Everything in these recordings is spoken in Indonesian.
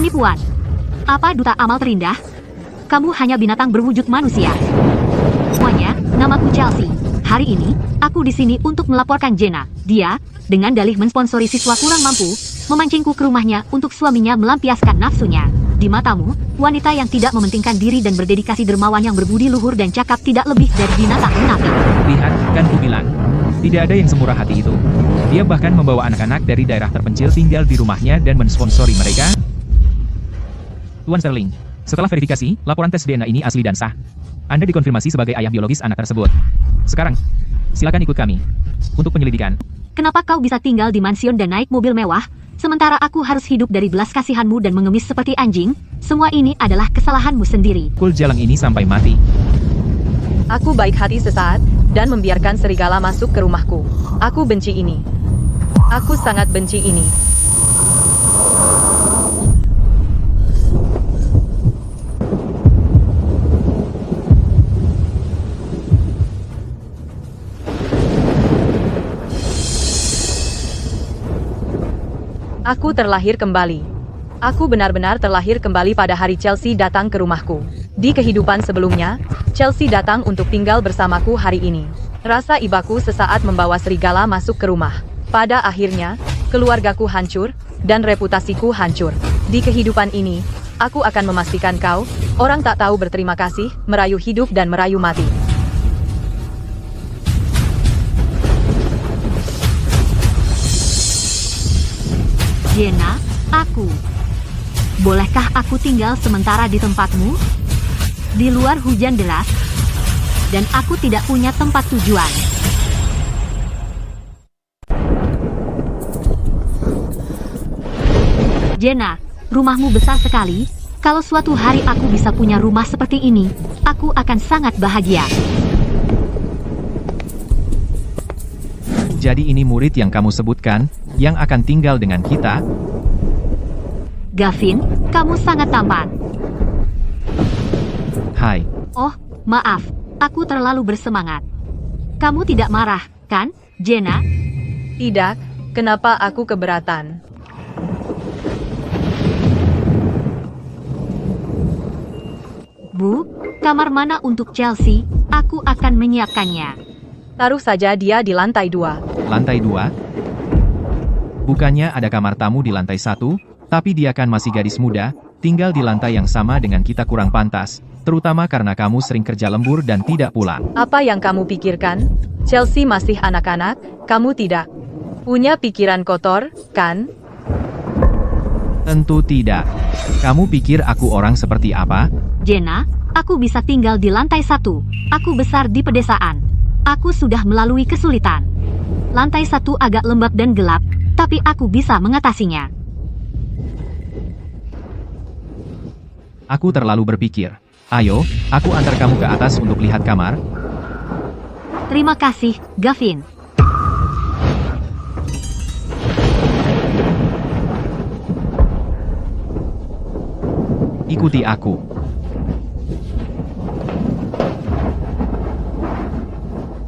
Penipuan. Apa duta amal terindah? Kamu hanya binatang berwujud manusia. Semuanya, namaku Chelsea. Hari ini, aku di sini untuk melaporkan Jenna. Dia, dengan dalih mensponsori siswa kurang mampu, memancingku ke rumahnya untuk suaminya melampiaskan nafsunya. Di matamu, wanita yang tidak mementingkan diri dan berdedikasi dermawan yang berbudi luhur dan cakap tidak lebih dari binatang munafik. Lihat, kan ku bilang, tidak ada yang semurah hati itu. Dia bahkan membawa anak-anak dari daerah terpencil tinggal di rumahnya dan mensponsori mereka. Tuan Sterling, setelah verifikasi, laporan tes DNA ini asli dan sah. Anda dikonfirmasi sebagai ayah biologis anak tersebut. Sekarang, silakan ikut kami untuk penyelidikan. Kenapa kau bisa tinggal di mansion dan naik mobil mewah, sementara aku harus hidup dari belas kasihanmu dan mengemis seperti anjing? Semua ini adalah kesalahanmu sendiri. Kul jalang ini sampai mati. Aku baik hati sesaat, dan membiarkan serigala masuk ke rumahku. Aku benci ini. Aku sangat benci ini. Aku terlahir kembali. Aku benar-benar terlahir kembali pada hari Chelsea datang ke rumahku. Di kehidupan sebelumnya, Chelsea datang untuk tinggal bersamaku hari ini. Rasa ibaku sesaat membawa serigala masuk ke rumah. Pada akhirnya, keluargaku hancur, dan reputasiku hancur. Di kehidupan ini, aku akan memastikan kau, orang tak tahu berterima kasih, merayu hidup dan merayu mati. Jenna, aku. Bolehkah aku tinggal sementara di tempatmu? Di luar hujan deras, dan aku tidak punya tempat tujuan. Jenna, rumahmu besar sekali. Kalau suatu hari aku bisa punya rumah seperti ini, aku akan sangat bahagia. Jadi ini murid yang kamu sebutkan, yang akan tinggal dengan kita? Gavin, kamu sangat tampan. Hai. Oh, maaf. Aku terlalu bersemangat. Kamu tidak marah, kan, Jenna? Tidak, kenapa aku keberatan? Bu, kamar mana untuk Chelsea? Aku akan menyiapkannya. Taruh saja dia di lantai 2. Lantai 2? Bukannya ada kamar tamu di lantai 1, tapi dia kan masih gadis muda, tinggal di lantai yang sama dengan kita kurang pantas, terutama karena kamu sering kerja lembur dan tidak pulang. Apa yang kamu pikirkan? Chelsea masih anak-anak, kamu tidak. Punya pikiran kotor, kan? Tentu tidak. Kamu pikir aku orang seperti apa? Jenna, aku bisa tinggal di lantai 1. Aku besar di pedesaan. Aku sudah melalui kesulitan. Lantai 1 agak lembab dan gelap, tapi aku bisa mengatasinya. Aku terlalu berpikir. Ayo, aku antar kamu ke atas untuk lihat kamar. Terima kasih, Gavin. Ikuti aku.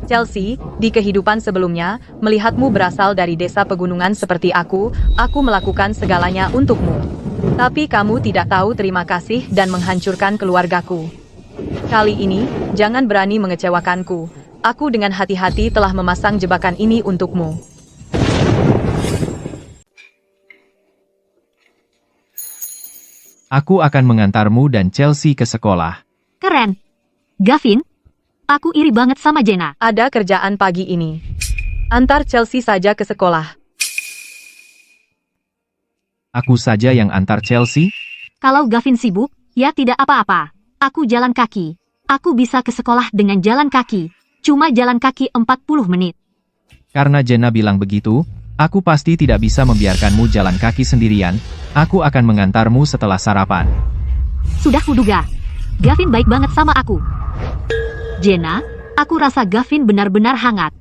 Chelsea, di kehidupan sebelumnya, melihatmu berasal dari desa pegunungan seperti aku melakukan segalanya untukmu. Tapi kamu tidak tahu terima kasih dan menghancurkan keluargaku. Kali ini, jangan berani mengecewakanku. Aku dengan hati-hati telah memasang jebakan ini untukmu. Aku akan mengantarmu dan Chelsea ke sekolah. Keren. Gavin, aku iri banget sama Jenna. Ada kerjaan pagi ini. Antar Chelsea saja ke sekolah. Aku saja yang antar Chelsea? Kalau Gavin sibuk, ya tidak apa-apa. Aku jalan kaki. Aku bisa ke sekolah dengan jalan kaki. Cuma jalan kaki 40 menit. Karena Jenna bilang begitu, aku pasti tidak bisa membiarkanmu jalan kaki sendirian. Aku akan mengantarmu setelah sarapan. Sudah kuduga. Gavin baik banget sama aku. Jenna, aku rasa Gavin benar-benar hangat.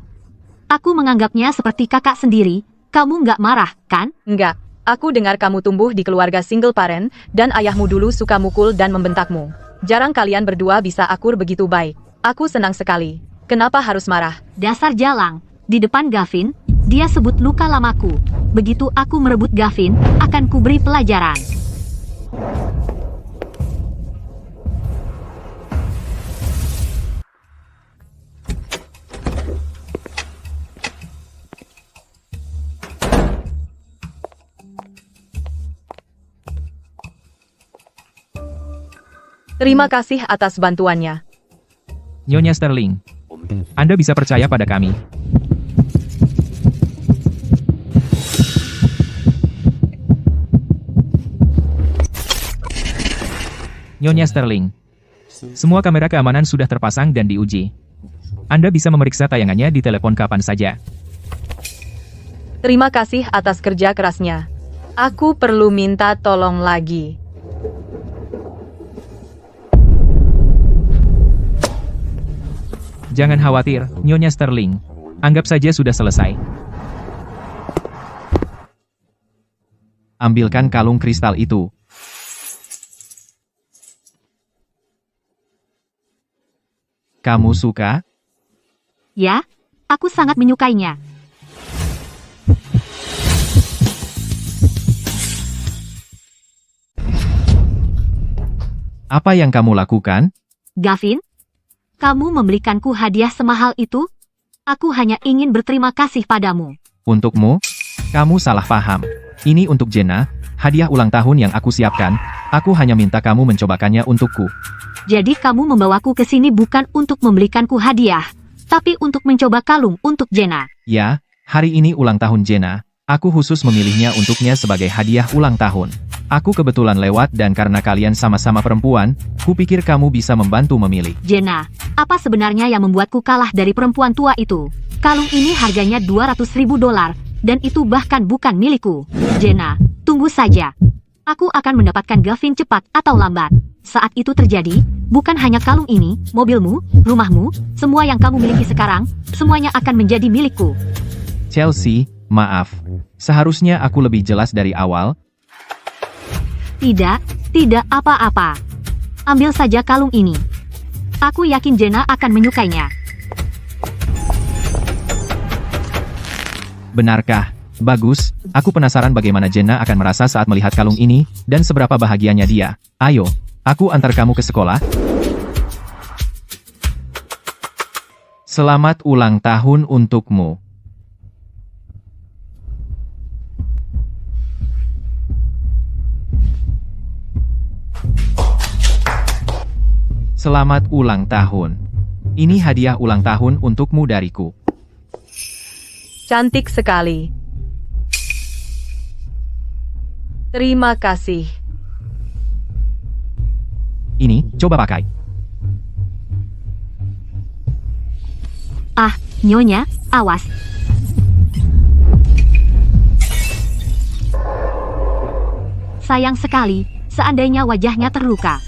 Aku menganggapnya seperti kakak sendiri. Kamu nggak marah, kan? Enggak. Aku dengar kamu tumbuh di keluarga single parent, dan ayahmu dulu suka mukul dan membentakmu. Jarang kalian berdua bisa akur begitu baik. Aku senang sekali. Kenapa harus marah? Dasar jalang. Di depan Gavin, dia sebut luka lamaku. Begitu aku merebut Gavin, akan kuberi pelajaran. Terima kasih atas bantuannya. Nyonya Sterling, Anda bisa percaya pada kami. Nyonya Sterling, semua kamera keamanan sudah terpasang dan diuji. Anda bisa memeriksa tayangannya di telepon kapan saja. Terima kasih atas kerja kerasnya. Aku perlu minta tolong lagi. Jangan khawatir, Nyonya Sterling. Anggap saja sudah selesai. Ambilkan kalung kristal itu. Kamu suka? Ya, aku sangat menyukainya. Apa yang kamu lakukan? Gavin, kamu memberikanku hadiah semahal itu? Aku hanya ingin berterima kasih padamu. Untukmu? Kamu salah paham. Ini untuk Jenna, hadiah ulang tahun yang aku siapkan. Aku hanya minta kamu mencobakannya untukku. Jadi kamu membawaku ke sini bukan untuk membelikanku hadiah, tapi untuk mencoba kalung untuk Jenna. Ya, hari ini ulang tahun Jenna. Aku khusus memilihnya untuknya sebagai hadiah ulang tahun. Aku kebetulan lewat dan karena kalian sama-sama perempuan, kupikir kamu bisa membantu memilih. Jenna, apa sebenarnya yang membuatku kalah dari perempuan tua itu? Kalung ini harganya $200.000, dan itu bahkan bukan milikku. Jenna, tunggu saja. Aku akan mendapatkan Gavin cepat atau lambat. Saat itu terjadi, bukan hanya kalung ini, mobilmu, rumahmu, semua yang kamu miliki sekarang, semuanya akan menjadi milikku. Chelsea, maaf. Seharusnya aku lebih jelas dari awal. Tidak apa-apa. Ambil saja kalung ini. Aku yakin Jenna akan menyukainya. Benarkah? Bagus, aku penasaran bagaimana Jenna akan merasa saat melihat kalung ini, dan seberapa bahagianya dia. Ayo, aku antar kamu ke sekolah. Selamat ulang tahun untukmu. Selamat ulang tahun. Ini hadiah ulang tahun untukmu dariku. Cantik sekali. Terima kasih. Ini, coba pakai. Ah, Nyonya, awas. Sayang sekali, seandainya wajahnya terluka.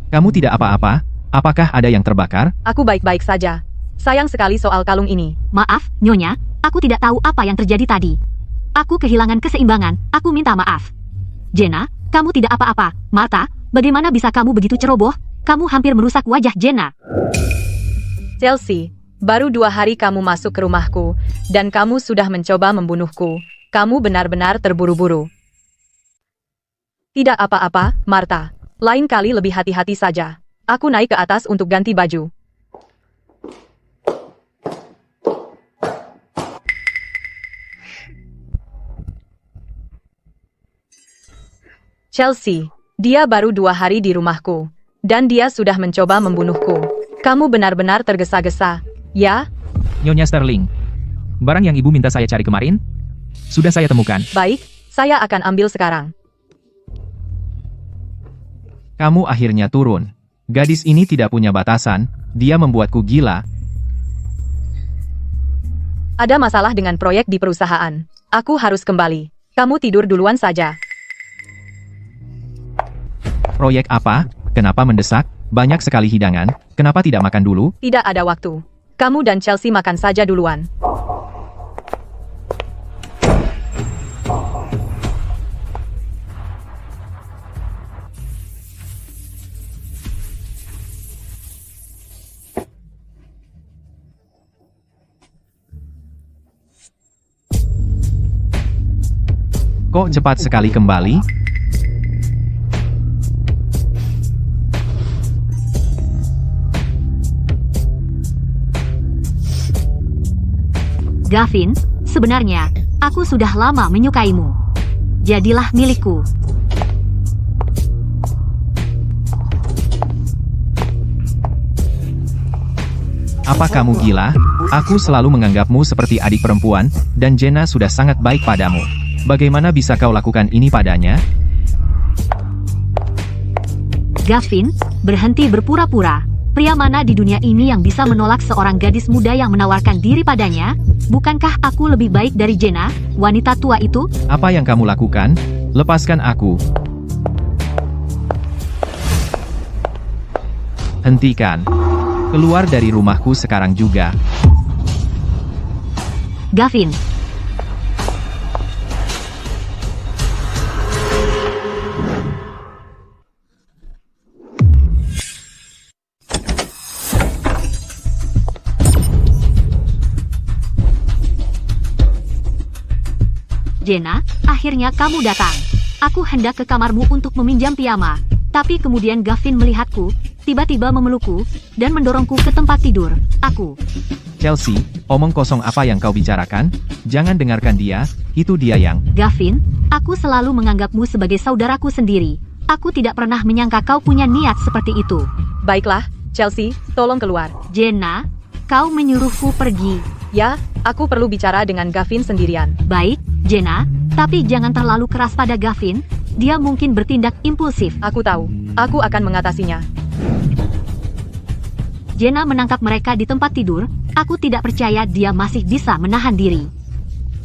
Kamu tidak apa-apa? Apakah ada yang terbakar? Aku baik-baik saja. Sayang sekali soal kalung ini. Maaf, Nyonya, aku tidak tahu apa yang terjadi tadi. Aku kehilangan keseimbangan, aku minta maaf. Jenna, kamu tidak apa-apa. Martha, bagaimana bisa kamu begitu ceroboh? Kamu hampir merusak wajah Jenna. Chelsea, baru 2 hari kamu masuk ke rumahku, dan kamu sudah mencoba membunuhku. Kamu benar-benar terburu-buru. Tidak apa-apa, Martha. Lain kali lebih hati-hati saja. Aku naik ke atas untuk ganti baju. Chelsea, dia baru 2 hari di rumahku. Dan dia sudah mencoba membunuhku. Kamu benar-benar tergesa-gesa, ya? Nyonya Sterling, barang yang ibu minta saya cari kemarin, sudah saya temukan. Baik, saya akan ambil sekarang. Kamu akhirnya turun. Gadis ini tidak punya batasan, dia membuatku gila. Ada masalah dengan proyek di perusahaan. Aku harus kembali. Kamu tidur duluan saja. Proyek apa? Kenapa mendesak? Banyak sekali hidangan, kenapa tidak makan dulu? Tidak ada waktu. Kamu dan Chelsea makan saja duluan. Kok cepat sekali kembali? Gavin, sebenarnya, aku sudah lama menyukaimu. Jadilah milikku. Apa kamu gila? Aku selalu menganggapmu seperti adik perempuan, dan Jenna sudah sangat baik padamu. Bagaimana bisa kau lakukan ini padanya? Gavin, berhenti berpura-pura. Pria mana di dunia ini yang bisa menolak seorang gadis muda yang menawarkan diri padanya? Bukankah aku lebih baik dari Jenna, wanita tua itu? Apa yang kamu lakukan? Lepaskan aku. Hentikan. Keluar dari rumahku sekarang juga. Gavin. Jenna, akhirnya kamu datang. Aku hendak ke kamarmu untuk meminjam piyama. Tapi kemudian Gavin melihatku, tiba-tiba memelukku, dan mendorongku ke tempat tidur. Aku. Chelsea, omong kosong apa yang kau bicarakan? Jangan dengarkan dia, itu dia yang... Gavin, aku selalu menganggapmu sebagai saudaraku sendiri. Aku tidak pernah menyangka kau punya niat seperti itu. Baiklah, Chelsea, tolong keluar. Jenna, kau menyuruhku pergi. Ya, aku perlu bicara dengan Gavin sendirian. Baik, Jenna, tapi jangan terlalu keras pada Gavin. Dia mungkin bertindak impulsif. Aku tahu, aku akan mengatasinya. Jenna menangkap mereka di tempat tidur. Aku tidak percaya dia masih bisa menahan diri.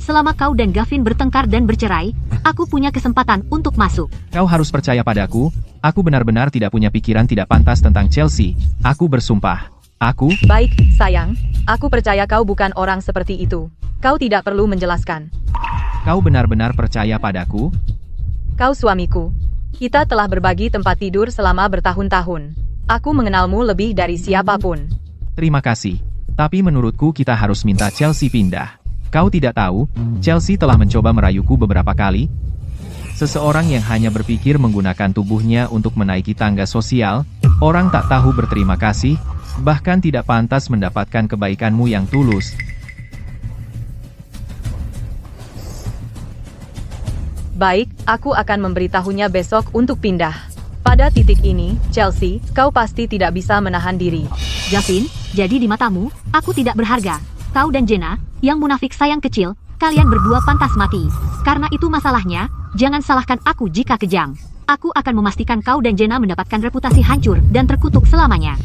Selama kau dan Gavin bertengkar dan bercerai, aku punya kesempatan untuk masuk. Kau harus percaya padaku, aku benar-benar tidak punya pikiran tidak pantas tentang Chelsea. Aku bersumpah. Aku... Baik, sayang. Aku percaya kau bukan orang seperti itu. Kau tidak perlu menjelaskan. Kau benar-benar percaya padaku? Kau suamiku. Kita telah berbagi tempat tidur selama bertahun-tahun. Aku mengenalmu lebih dari siapapun. Terima kasih. Tapi menurutku kita harus minta Chelsea pindah. Kau tidak tahu, Chelsea telah mencoba merayuku beberapa kali. Seseorang yang hanya berpikir menggunakan tubuhnya untuk menaiki tangga sosial, orang tak tahu berterima kasih, bahkan tidak pantas mendapatkan kebaikanmu yang tulus. Baik, aku akan memberitahunya besok untuk pindah. Pada titik ini, Chelsea, kau pasti tidak bisa menahan diri. Gavin, jadi di matamu, aku tidak berharga. Kau dan Jenna, yang munafik sayang kecil, kalian berdua pantas mati. Karena itu masalahnya, jangan salahkan aku jika kejam. Aku akan memastikan kau dan Jenna mendapatkan reputasi hancur dan terkutuk selamanya.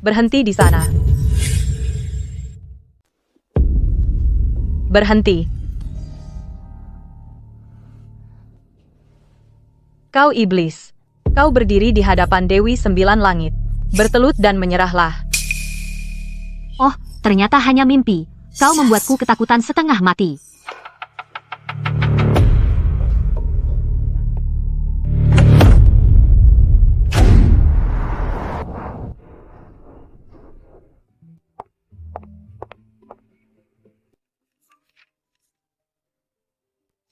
Berhenti di sana. Berhenti. Kau iblis. Kau berdiri di hadapan Dewi Sembilan Langit. Bertelut dan menyerahlah. Oh, ternyata hanya mimpi. Kau membuatku ketakutan setengah mati.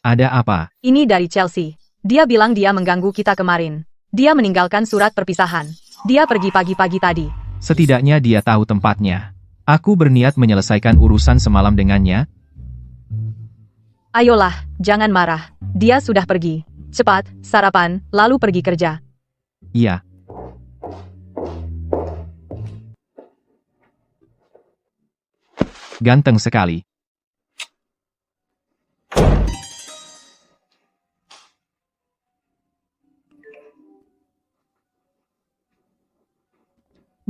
Ada apa? Ini dari Chelsea. Dia bilang dia mengganggu kita kemarin. Dia meninggalkan surat perpisahan. Dia pergi pagi-pagi tadi. Setidaknya dia tahu tempatnya. Aku berniat menyelesaikan urusan semalam dengannya. Ayolah, jangan marah. Dia sudah pergi. Cepat, sarapan, lalu pergi kerja. Iya. Ganteng sekali.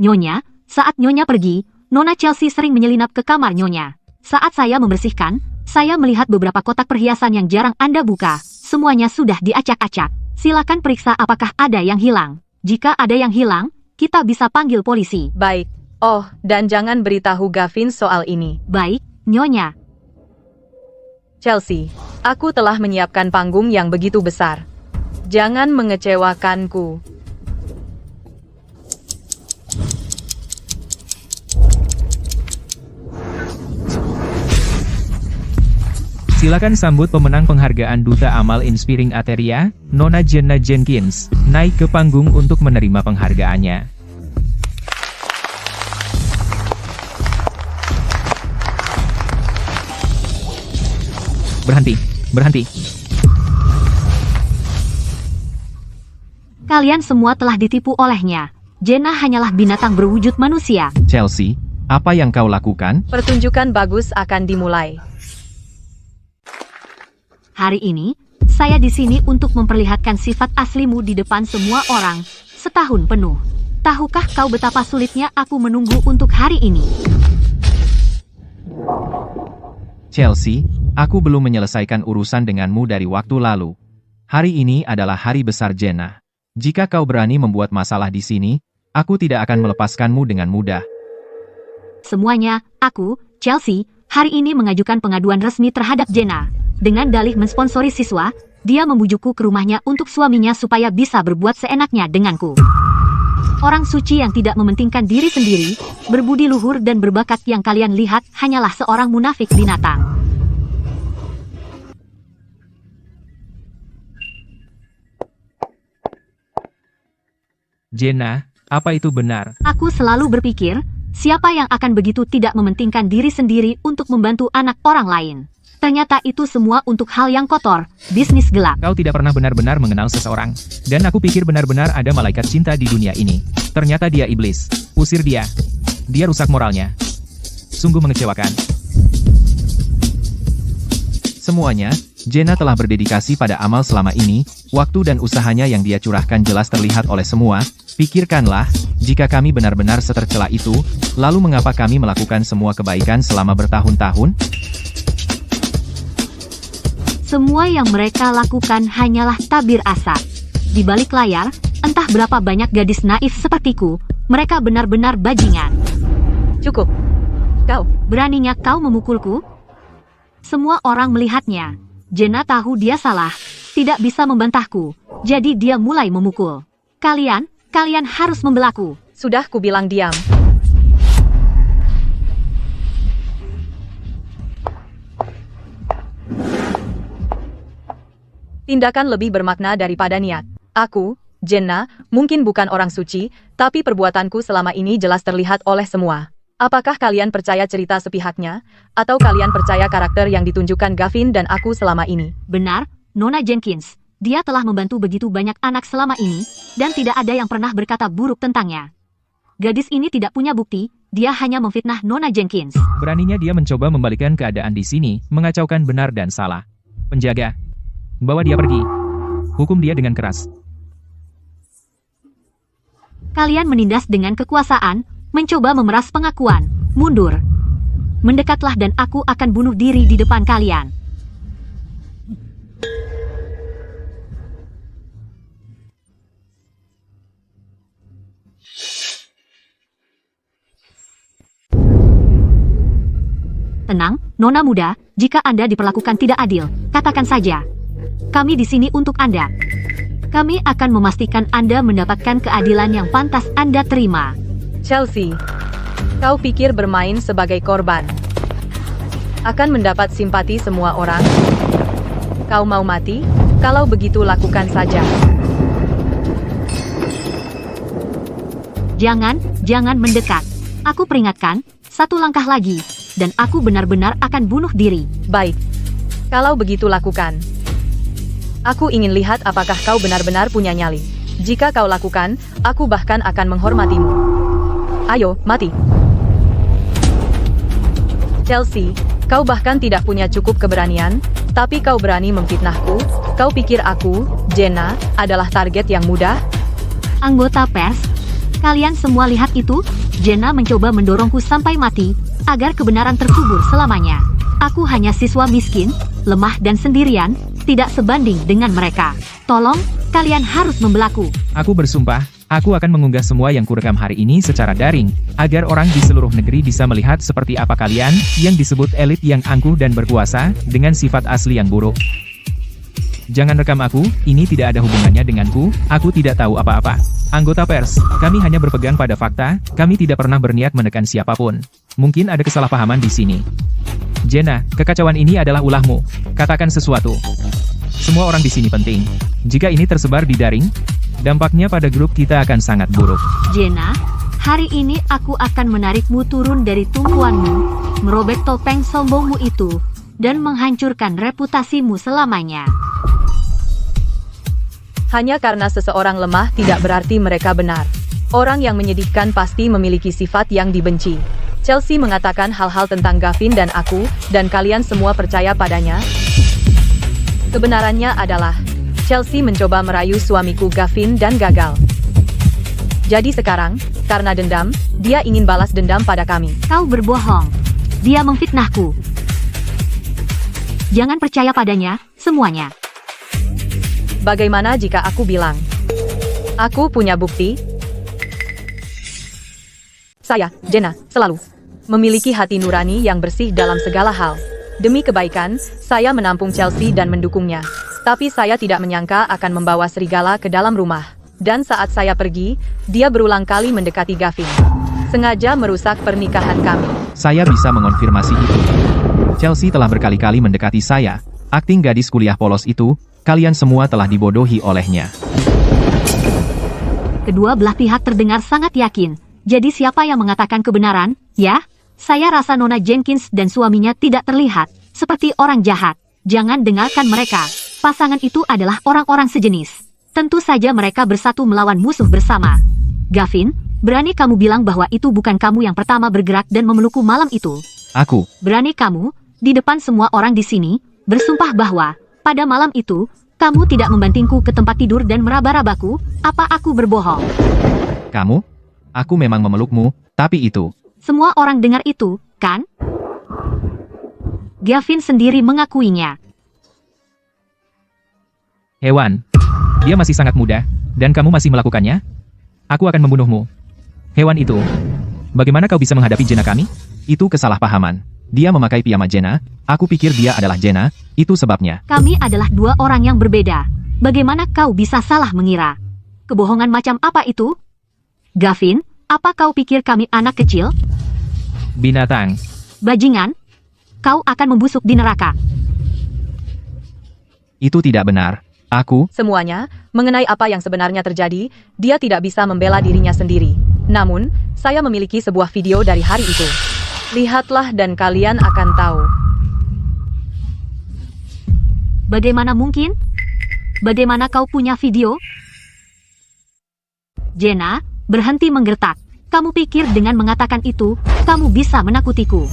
Nyonya, saat Nyonya pergi, Nona Chelsea sering menyelinap ke kamar Nyonya. Saat saya membersihkan, saya melihat beberapa kotak perhiasan yang jarang Anda buka. Semuanya sudah diacak-acak. Silakan periksa apakah ada yang hilang. Jika ada yang hilang, kita bisa panggil polisi. Baik. Oh, dan jangan beritahu Gavin soal ini. Baik, Nyonya. Chelsea, aku telah menyiapkan panggung yang begitu besar. Jangan mengecewakanku. Silakan sambut pemenang penghargaan Duta Amal Inspiring Ateria, Nona Jenna Jenkins, naik ke panggung untuk menerima penghargaannya. Berhenti, berhenti. Kalian semua telah ditipu olehnya. Jenna hanyalah binatang berwujud manusia. Chelsea, apa yang kau lakukan? Pertunjukan bagus akan dimulai. Hari ini, saya di sini untuk memperlihatkan sifat aslimu di depan semua orang, setahun penuh. Tahukah kau betapa sulitnya aku menunggu untuk hari ini? Chelsea, aku belum menyelesaikan urusan denganmu dari waktu lalu. Hari ini adalah hari besar Jenna. Jika kau berani membuat masalah di sini, aku tidak akan melepaskanmu dengan mudah. Semuanya, aku, Chelsea, hari ini mengajukan pengaduan resmi terhadap Jenna. Dengan dalih mensponsori siswa, dia membujukku ke rumahnya untuk suaminya supaya bisa berbuat seenaknya denganku. Orang suci yang tidak mementingkan diri sendiri, berbudi luhur dan berbakat yang kalian lihat hanyalah seorang munafik binatang. Jenna, apa itu benar? Aku selalu berpikir, siapa yang akan begitu tidak mementingkan diri sendiri untuk membantu anak orang lain? Ternyata itu semua untuk hal yang kotor, bisnis gelap. Kau tidak pernah benar-benar mengenal seseorang. Dan aku pikir benar-benar ada malaikat cinta di dunia ini. Ternyata dia iblis. Usir dia. Dia rusak moralnya. Sungguh mengecewakan. Semuanya, Jenna telah berdedikasi pada amal selama ini, waktu dan usahanya yang dia curahkan jelas terlihat oleh semua. Pikirkanlah, jika kami benar-benar setercela itu, lalu mengapa kami melakukan semua kebaikan selama bertahun-tahun? Semua yang mereka lakukan hanyalah tabir asap. Di balik layar, entah berapa banyak gadis naif sepertiku, mereka benar-benar bajingan. Cukup. Kau. Beraninya kau memukulku? Semua orang melihatnya. Jenna tahu dia salah, tidak bisa membantahku, jadi dia mulai memukul. Kalian harus membelaku. Sudah kubilang diam. Tindakan lebih bermakna daripada niat. Aku, Jenna, mungkin bukan orang suci, tapi perbuatanku selama ini jelas terlihat oleh semua. Apakah kalian percaya cerita sepihaknya? Atau kalian percaya karakter yang ditunjukkan Gavin dan aku selama ini? Benar, Nona Jenkins. Dia telah membantu begitu banyak anak selama ini, dan tidak ada yang pernah berkata buruk tentangnya. Gadis ini tidak punya bukti, dia hanya memfitnah Nona Jenkins. Beraninya dia mencoba membalikkan keadaan di sini, mengacaukan benar dan salah. Penjaga, bawa dia pergi. Hukum dia dengan keras. Kalian menindas dengan kekuasaan, mencoba memeras pengakuan. Mundur. Mendekatlah dan aku akan bunuh diri di depan kalian. Tenang, Nona muda, jika Anda diperlakukan tidak adil, katakan saja. Kami di sini untuk Anda. Kami akan memastikan Anda mendapatkan keadilan yang pantas Anda terima. Chelsea, kau pikir bermain sebagai korban akan mendapat simpati semua orang? Kau mau mati? Kalau begitu lakukan saja. Jangan mendekat. Aku peringatkan, satu langkah lagi, dan aku benar-benar akan bunuh diri. Baik. Kalau begitu lakukan. Aku ingin lihat apakah kau benar-benar punya nyali. Jika kau lakukan, aku bahkan akan menghormatimu. Ayo, mati. Chelsea, kau bahkan tidak punya cukup keberanian, tapi kau berani memfitnahku. Kau pikir aku, Jenna, adalah target yang mudah? Anggota pers, kalian semua lihat itu? Jenna mencoba mendorongku sampai mati, agar kebenaran terkubur selamanya. Aku hanya siswa miskin, lemah dan sendirian, tidak sebanding dengan mereka. Tolong, kalian harus membelaku. Aku bersumpah, aku akan mengunggah semua yang kurekam hari ini secara daring, agar orang di seluruh negeri bisa melihat seperti apa kalian, yang disebut elit yang angkuh dan berkuasa, dengan sifat asli yang buruk. Jangan rekam aku, ini tidak ada hubungannya denganku, aku tidak tahu apa-apa. Anggota pers, kami hanya berpegang pada fakta, kami tidak pernah berniat menekan siapapun. Mungkin ada kesalahpahaman di sini. Jenna, kekacauan ini adalah ulahmu. Katakan sesuatu. Semua orang di sini penting. Jika ini tersebar di daring, dampaknya pada grup kita akan sangat buruk. Jenna, hari ini aku akan menarikmu turun dari tumpuanmu, merobek topeng sombongmu itu, dan menghancurkan reputasimu selamanya. Hanya karena seseorang lemah tidak berarti mereka benar. Orang yang menyedihkan pasti memiliki sifat yang dibenci. Chelsea mengatakan hal-hal tentang Gavin dan aku, dan kalian semua percaya padanya. Kebenarannya adalah, Chelsea mencoba merayu suamiku Gavin dan gagal. Jadi sekarang, karena dendam, dia ingin balas dendam pada kami. Kau berbohong. Dia memfitnahku. Jangan percaya padanya, semuanya. Bagaimana jika aku bilang, aku punya bukti? Saya, Jenna, selalu memiliki hati nurani yang bersih dalam segala hal. Demi kebaikan, saya menampung Chelsea dan mendukungnya. Tapi saya tidak menyangka akan membawa serigala ke dalam rumah. Dan saat saya pergi, dia berulang kali mendekati Gavin. Sengaja merusak pernikahan kami. Saya bisa mengonfirmasi itu. Chelsea telah berkali-kali mendekati saya. Akting gadis kuliah polos itu, kalian semua telah dibodohi olehnya. Kedua belah pihak terdengar sangat yakin. Jadi siapa yang mengatakan kebenaran, ya? Saya rasa Nona Jenkins dan suaminya tidak terlihat seperti orang jahat. Jangan dengarkan mereka. Pasangan itu adalah orang-orang sejenis. Tentu saja mereka bersatu melawan musuh bersama. Gavin, berani kamu bilang bahwa itu bukan kamu yang pertama bergerak dan memelukku malam itu? Aku. Berani kamu, di depan semua orang di sini, bersumpah bahwa, pada malam itu, kamu tidak membantingku ke tempat tidur dan meraba-rabaku? Apa aku berbohong? Kamu? Aku memang memelukmu, tapi itu. Semua orang dengar itu, kan? Gavin sendiri mengakuinya. Hewan. Dia masih sangat muda, dan kamu masih melakukannya? Aku akan membunuhmu. Hewan itu. Bagaimana kau bisa menghadapi Jenna kami? Itu kesalahpahaman. Dia memakai piyama Jenna, aku pikir dia adalah Jenna, itu sebabnya. Kami adalah dua orang yang berbeda. Bagaimana kau bisa salah mengira? Kebohongan macam apa itu? Gavin, apa kau pikir kami anak kecil? Binatang. Bajingan, kau akan membusuk di neraka. Itu tidak benar. Aku, Semuanya, mengenai apa yang sebenarnya terjadi, dia tidak bisa membela dirinya sendiri. Namun, saya memiliki sebuah video dari hari itu. Lihatlah dan kalian akan tahu. Bagaimana mungkin? Bagaimana kau punya video? Jenna, berhenti menggertak. Kamu pikir dengan mengatakan itu, kamu bisa menakutiku?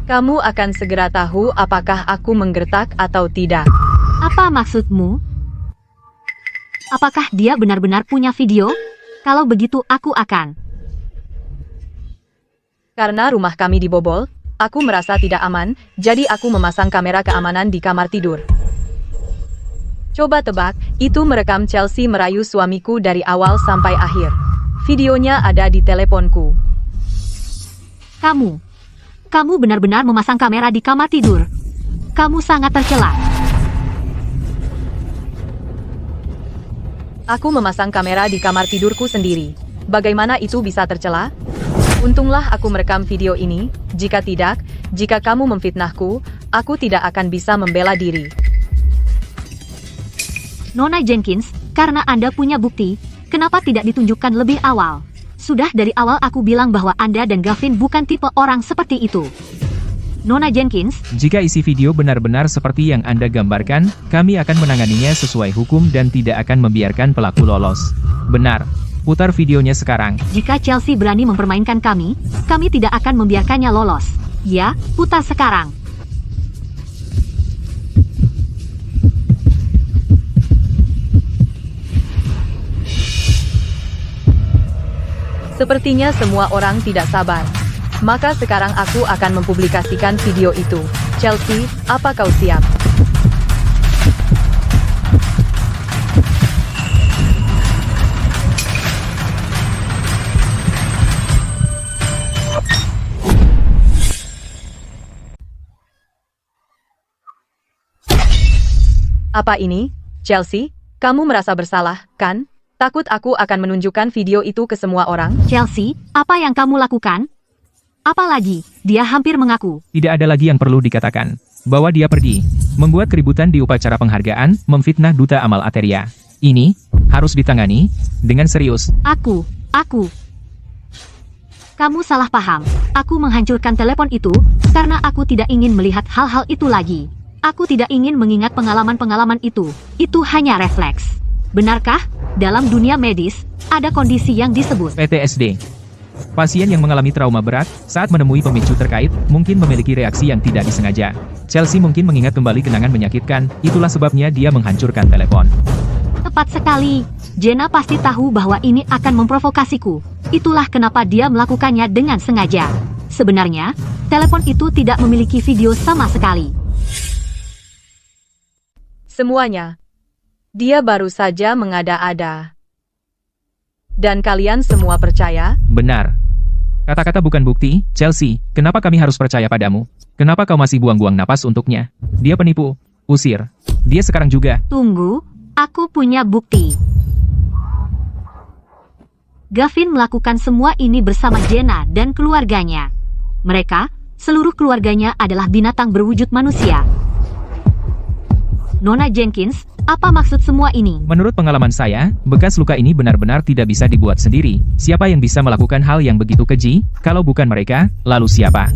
Kamu akan segera tahu apakah aku menggertak atau tidak. Apa maksudmu? Apakah dia benar-benar punya video? Kalau begitu aku akan. Karena rumah kami dibobol, aku merasa tidak aman, jadi aku memasang kamera keamanan di kamar tidur. Coba tebak, itu merekam Chelsea merayu suamiku dari awal sampai akhir. Videonya ada di teleponku. Kamu benar-benar memasang kamera di kamar tidur. Kamu sangat tercela. Aku memasang kamera di kamar tidurku sendiri. Bagaimana itu bisa tercela? Untunglah aku merekam video ini. Jika tidak, jika kamu memfitnahku, aku tidak akan bisa membela diri. Nona Jenkins, karena Anda punya bukti, kenapa tidak ditunjukkan lebih awal? Sudah dari awal aku bilang bahwa Anda dan Gavin bukan tipe orang seperti itu. Nona Jenkins, Jika isi video benar-benar seperti yang Anda gambarkan, kami akan menanganinya sesuai hukum dan tidak akan membiarkan pelaku lolos. Benar. Putar videonya sekarang. jika Chelsea berani mempermainkan kami tidak akan membiarkannya lolos. Ya, putar sekarang. Sepertinya semua orang tidak sabar. Maka sekarang aku akan mempublikasikan video itu. Chelsea, apa kau siap? Apa ini, Chelsea? Kamu merasa bersalah, kan? Takut aku akan menunjukkan video itu ke semua orang? Chelsea, apa yang kamu lakukan? Apalagi, dia hampir mengaku. Tidak ada lagi yang perlu dikatakan. Bahwa dia pergi, membuat keributan di upacara penghargaan, memfitnah Duta Amal Ateria. Ini, harus ditangani, dengan serius. Aku. Kamu salah paham. Aku menghancurkan telepon itu, karena aku tidak ingin melihat hal-hal itu lagi. Aku tidak ingin mengingat pengalaman-pengalaman itu. Itu hanya refleks. Benarkah? Dalam dunia medis, ada kondisi yang disebut PTSD. Pasien yang mengalami trauma berat, saat menemui pemicu terkait, mungkin memiliki reaksi yang tidak disengaja. Chelsea mungkin mengingat kembali kenangan menyakitkan, itulah sebabnya dia menghancurkan telepon. tepat sekali. Jenna pasti tahu bahwa ini akan memprovokasiku. Itulah kenapa dia melakukannya dengan sengaja. Sebenarnya, telepon itu tidak memiliki video sama sekali. Semuanya. Dia baru saja mengada-ada. Dan kalian semua percaya? Benar. Kata-kata bukan bukti, Chelsea, kenapa kami harus percaya padamu? Kenapa kau masih buang-buang napas untuknya? Dia penipu. Usir. Dia sekarang juga. Tunggu, aku punya bukti. Gavin melakukan semua ini bersama Jenna dan keluarganya. Mereka, seluruh keluarganya adalah binatang berwujud manusia. Nona Jenkins, apa maksud semua ini? Menurut pengalaman saya, bekas luka ini benar-benar tidak bisa dibuat sendiri. Siapa yang bisa melakukan hal yang begitu keji? Kalau bukan mereka, lalu siapa?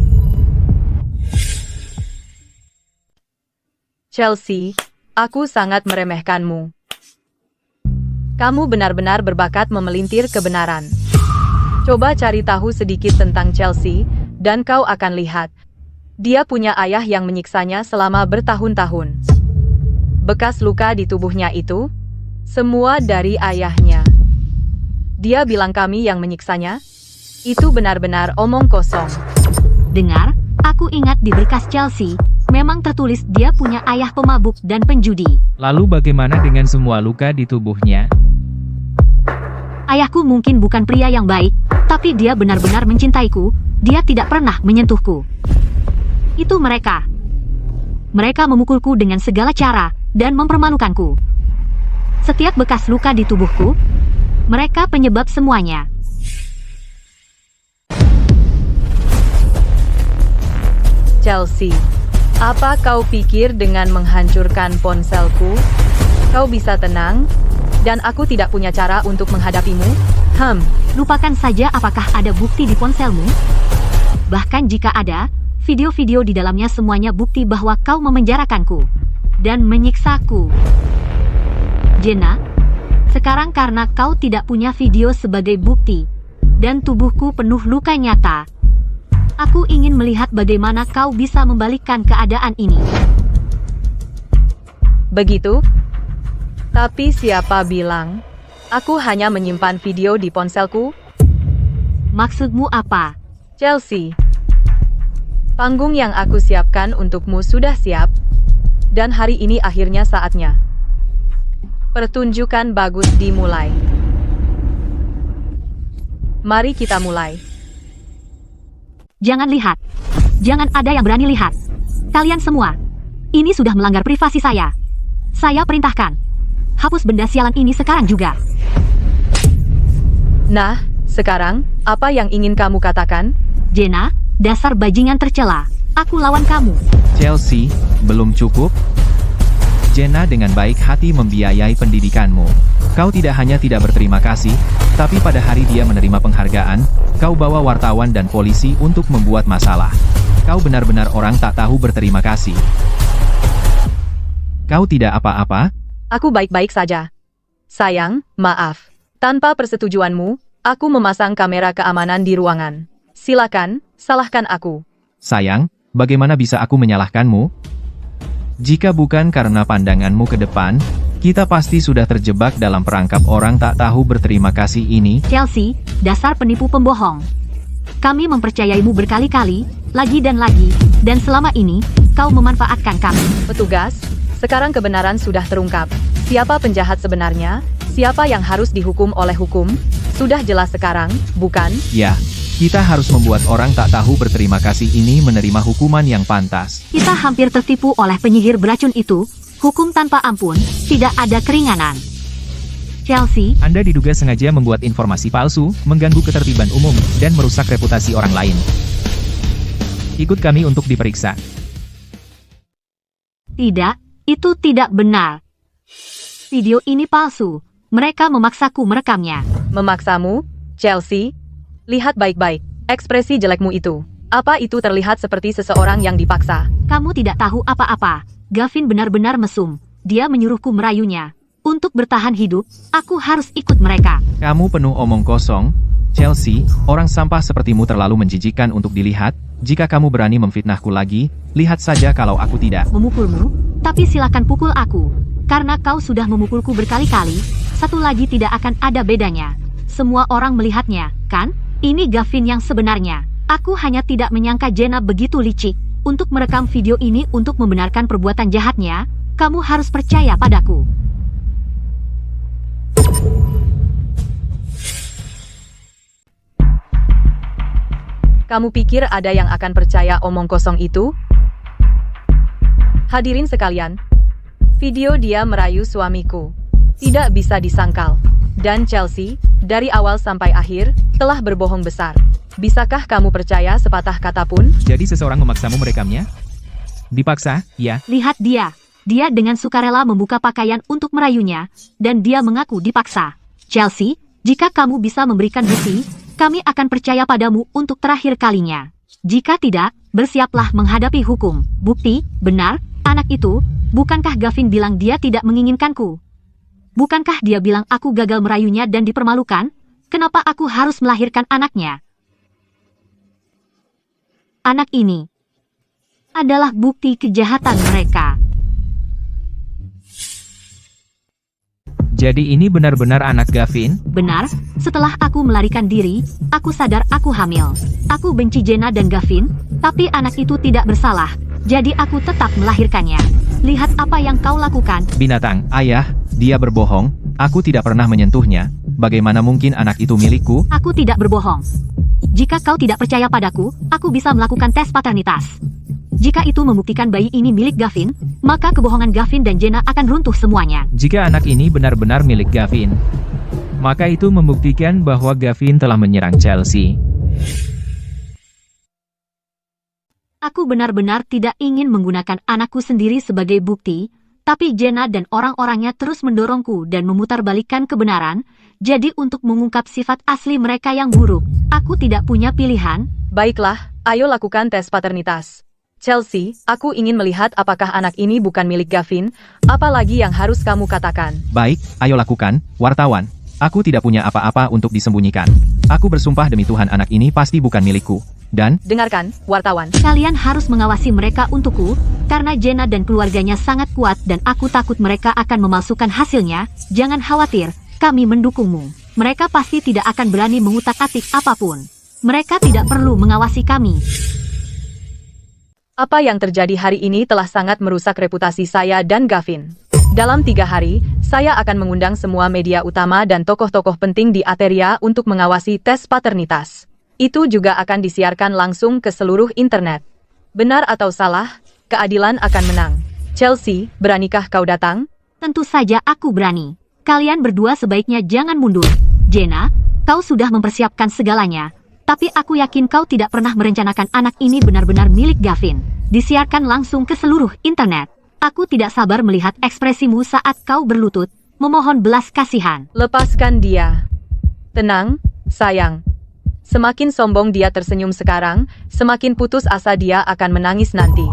Chelsea, aku sangat meremehkanmu. Kamu benar-benar berbakat memelintir kebenaran. Coba cari tahu sedikit tentang Chelsea, dan kau akan lihat. Dia punya ayah yang menyiksanya selama bertahun-tahun. Bekas luka di tubuhnya itu, semua dari ayahnya. Dia bilang kami yang menyiksanya. Itu benar-benar omong kosong. Dengar, aku ingat di berkas Chelsea, memang tertulis dia punya ayah pemabuk dan penjudi. Lalu bagaimana dengan semua luka di tubuhnya? Ayahku mungkin bukan pria yang baik, tapi dia benar-benar mencintaiku. Dia tidak pernah menyentuhku. Itu mereka. Mereka memukulku dengan segala cara dan mempermalukanku. Setiap bekas luka di tubuhku, mereka penyebab semuanya. Chelsea, apa kau pikir dengan menghancurkan ponselku, kau bisa tenang, dan aku tidak punya cara untuk menghadapimu? Lupakan saja apakah ada bukti di ponselmu. Bahkan jika ada, video-video di dalamnya semuanya bukti bahwa kau memenjarakanku dan menyiksaku. Jenna, sekarang karena kau tidak punya video sebagai bukti, dan tubuhku penuh luka nyata, aku ingin melihat bagaimana kau bisa membalikkan keadaan ini. Begitu? Tapi siapa bilang? Aku hanya menyimpan video di ponselku? Maksudmu apa? Chelsea, panggung yang aku siapkan untukmu sudah siap, dan hari ini akhirnya saatnya. Pertunjukan bagus dimulai. Mari kita mulai. Jangan lihat. Jangan ada yang berani lihat. Kalian semua. Ini sudah melanggar privasi saya. Saya perintahkan. Hapus benda sialan ini sekarang juga. Nah, sekarang, apa yang ingin kamu katakan? Jenna, dasar bajingan tercela. Aku lawan kamu. Chelsea, belum cukup? Jenna dengan baik hati membiayai pendidikanmu. Kau tidak hanya tidak berterima kasih, tapi pada hari dia menerima penghargaan, kau bawa wartawan dan polisi untuk membuat masalah. Kau benar-benar orang tak tahu berterima kasih. Kau tidak apa-apa? Aku baik-baik saja. Sayang, maaf. Tanpa persetujuanmu, aku memasang kamera keamanan di ruangan. Silakan, salahkan aku. Sayang, bagaimana bisa aku menyalahkanmu? Jika bukan karena pandanganmu ke depan, kita pasti sudah terjebak dalam perangkap orang tak tahu berterima kasih ini. Chelsea, dasar penipu pembohong. Kami mempercayaimu berkali-kali, lagi, dan selama ini, kau memanfaatkan kami. Petugas, sekarang kebenaran sudah terungkap. Siapa penjahat sebenarnya? Siapa yang harus dihukum oleh hukum? Sudah jelas sekarang, bukan? Ya, kita harus membuat orang tak tahu berterima kasih ini menerima hukuman yang pantas. Kita hampir tertipu oleh penyihir beracun itu. Hukum tanpa ampun, tidak ada keringanan. Chelsea, Anda diduga sengaja membuat informasi palsu, mengganggu ketertiban umum, dan merusak reputasi orang lain. Ikut kami untuk diperiksa. tidak, itu tidak benar. Video ini palsu. Mereka memaksaku merekamnya. Memaksamu, Chelsea? Lihat baik-baik, ekspresi jelekmu itu. Apa itu terlihat seperti seseorang yang dipaksa? Kamu tidak tahu apa-apa. Gavin benar-benar mesum. Dia menyuruhku merayunya. Untuk bertahan hidup, aku harus ikut mereka. Kamu penuh omong kosong. Chelsea, orang sampah sepertimu terlalu menjijikkan untuk dilihat. Jika kamu berani memfitnahku lagi, lihat saja kalau aku tidak. Memukulmu? Tapi silakan pukul aku. Karena kau sudah memukulku berkali-kali, satu lagi tidak akan ada bedanya. Semua orang melihatnya, kan? Ini Gavin yang sebenarnya. Aku hanya tidak menyangka Jenna begitu licik. Untuk merekam video ini untuk membenarkan perbuatan jahatnya, kamu harus percaya padaku. Kamu pikir ada yang akan percaya omong kosong itu? Hadirin sekalian, video dia merayu suamiku. Tidak bisa disangkal. Dan Chelsea, dari awal sampai akhir, telah berbohong besar. Bisakah kamu percaya sepatah kata pun? Jadi seseorang memaksamu merekamnya? Dipaksa, ya. Lihat dia. Dia dengan sukarela membuka pakaian untuk merayunya, dan dia mengaku dipaksa. Chelsea, jika kamu bisa memberikan bukti, kami akan percaya padamu untuk terakhir kalinya. Jika tidak, bersiaplah menghadapi hukum. Bukti, benar, anak itu, bukankah Gavin bilang dia tidak menginginkanku? Bukankah dia bilang aku gagal merayunya dan dipermalukan? Kenapa aku harus melahirkan anaknya? Anak ini adalah bukti kejahatan mereka. Jadi ini benar-benar anak Gavin? Benar, setelah aku melarikan diri, aku sadar aku hamil. Aku benci Jenna dan Gavin, tapi anak itu tidak bersalah. Jadi aku tetap melahirkannya. Lihat apa yang kau lakukan. Binatang, ayah, dia berbohong. Aku tidak pernah menyentuhnya. Bagaimana mungkin anak itu milikku? Aku tidak berbohong. Jika kau tidak percaya padaku, aku bisa melakukan tes paternitas. Jika itu membuktikan bayi ini milik Gavin, maka kebohongan Gavin dan Jenna akan runtuh semuanya. Jika anak ini benar-benar milik Gavin, maka itu membuktikan bahwa Gavin telah menyerang Chelsea. Aku benar-benar tidak ingin menggunakan anakku sendiri sebagai bukti, tapi Jenna dan orang-orangnya terus mendorongku dan memutarbalikkan kebenaran, jadi untuk mengungkap sifat asli mereka yang buruk, aku tidak punya pilihan. Baiklah, ayo lakukan tes paternitas. Chelsea, aku ingin melihat apakah anak ini bukan milik Gavin, apalagi yang harus kamu katakan. Baik, ayo lakukan, wartawan. Aku tidak punya apa-apa untuk disembunyikan. Aku bersumpah demi Tuhan anak ini pasti bukan milikku. Dan, Dengarkan, wartawan. Kalian harus mengawasi mereka untukku, karena Jenna dan keluarganya sangat kuat dan aku takut mereka akan memalsukan hasilnya. Jangan khawatir, kami mendukungmu. Mereka pasti tidak akan berani mengutak-atik apapun. Mereka tidak perlu mengawasi kami. Apa yang terjadi hari ini telah sangat merusak reputasi saya dan Gavin. Dalam 3 hari, saya akan mengundang semua media utama dan tokoh-tokoh penting di Ateria untuk mengawasi tes paternitas. Itu juga akan disiarkan langsung ke seluruh internet. Benar atau salah, keadilan akan menang. Chelsea, beranikah kau datang? Tentu saja aku berani. Kalian berdua sebaiknya jangan mundur. Jenna, kau sudah mempersiapkan segalanya. Tapi aku yakin kau tidak pernah merencanakan anak ini benar-benar milik Gavin. Disiarkan langsung ke seluruh internet. Aku tidak sabar melihat ekspresimu saat kau berlutut, memohon belas kasihan. Lepaskan dia. Tenang, sayang. Semakin sombong dia tersenyum sekarang, semakin putus asa dia akan menangis nanti.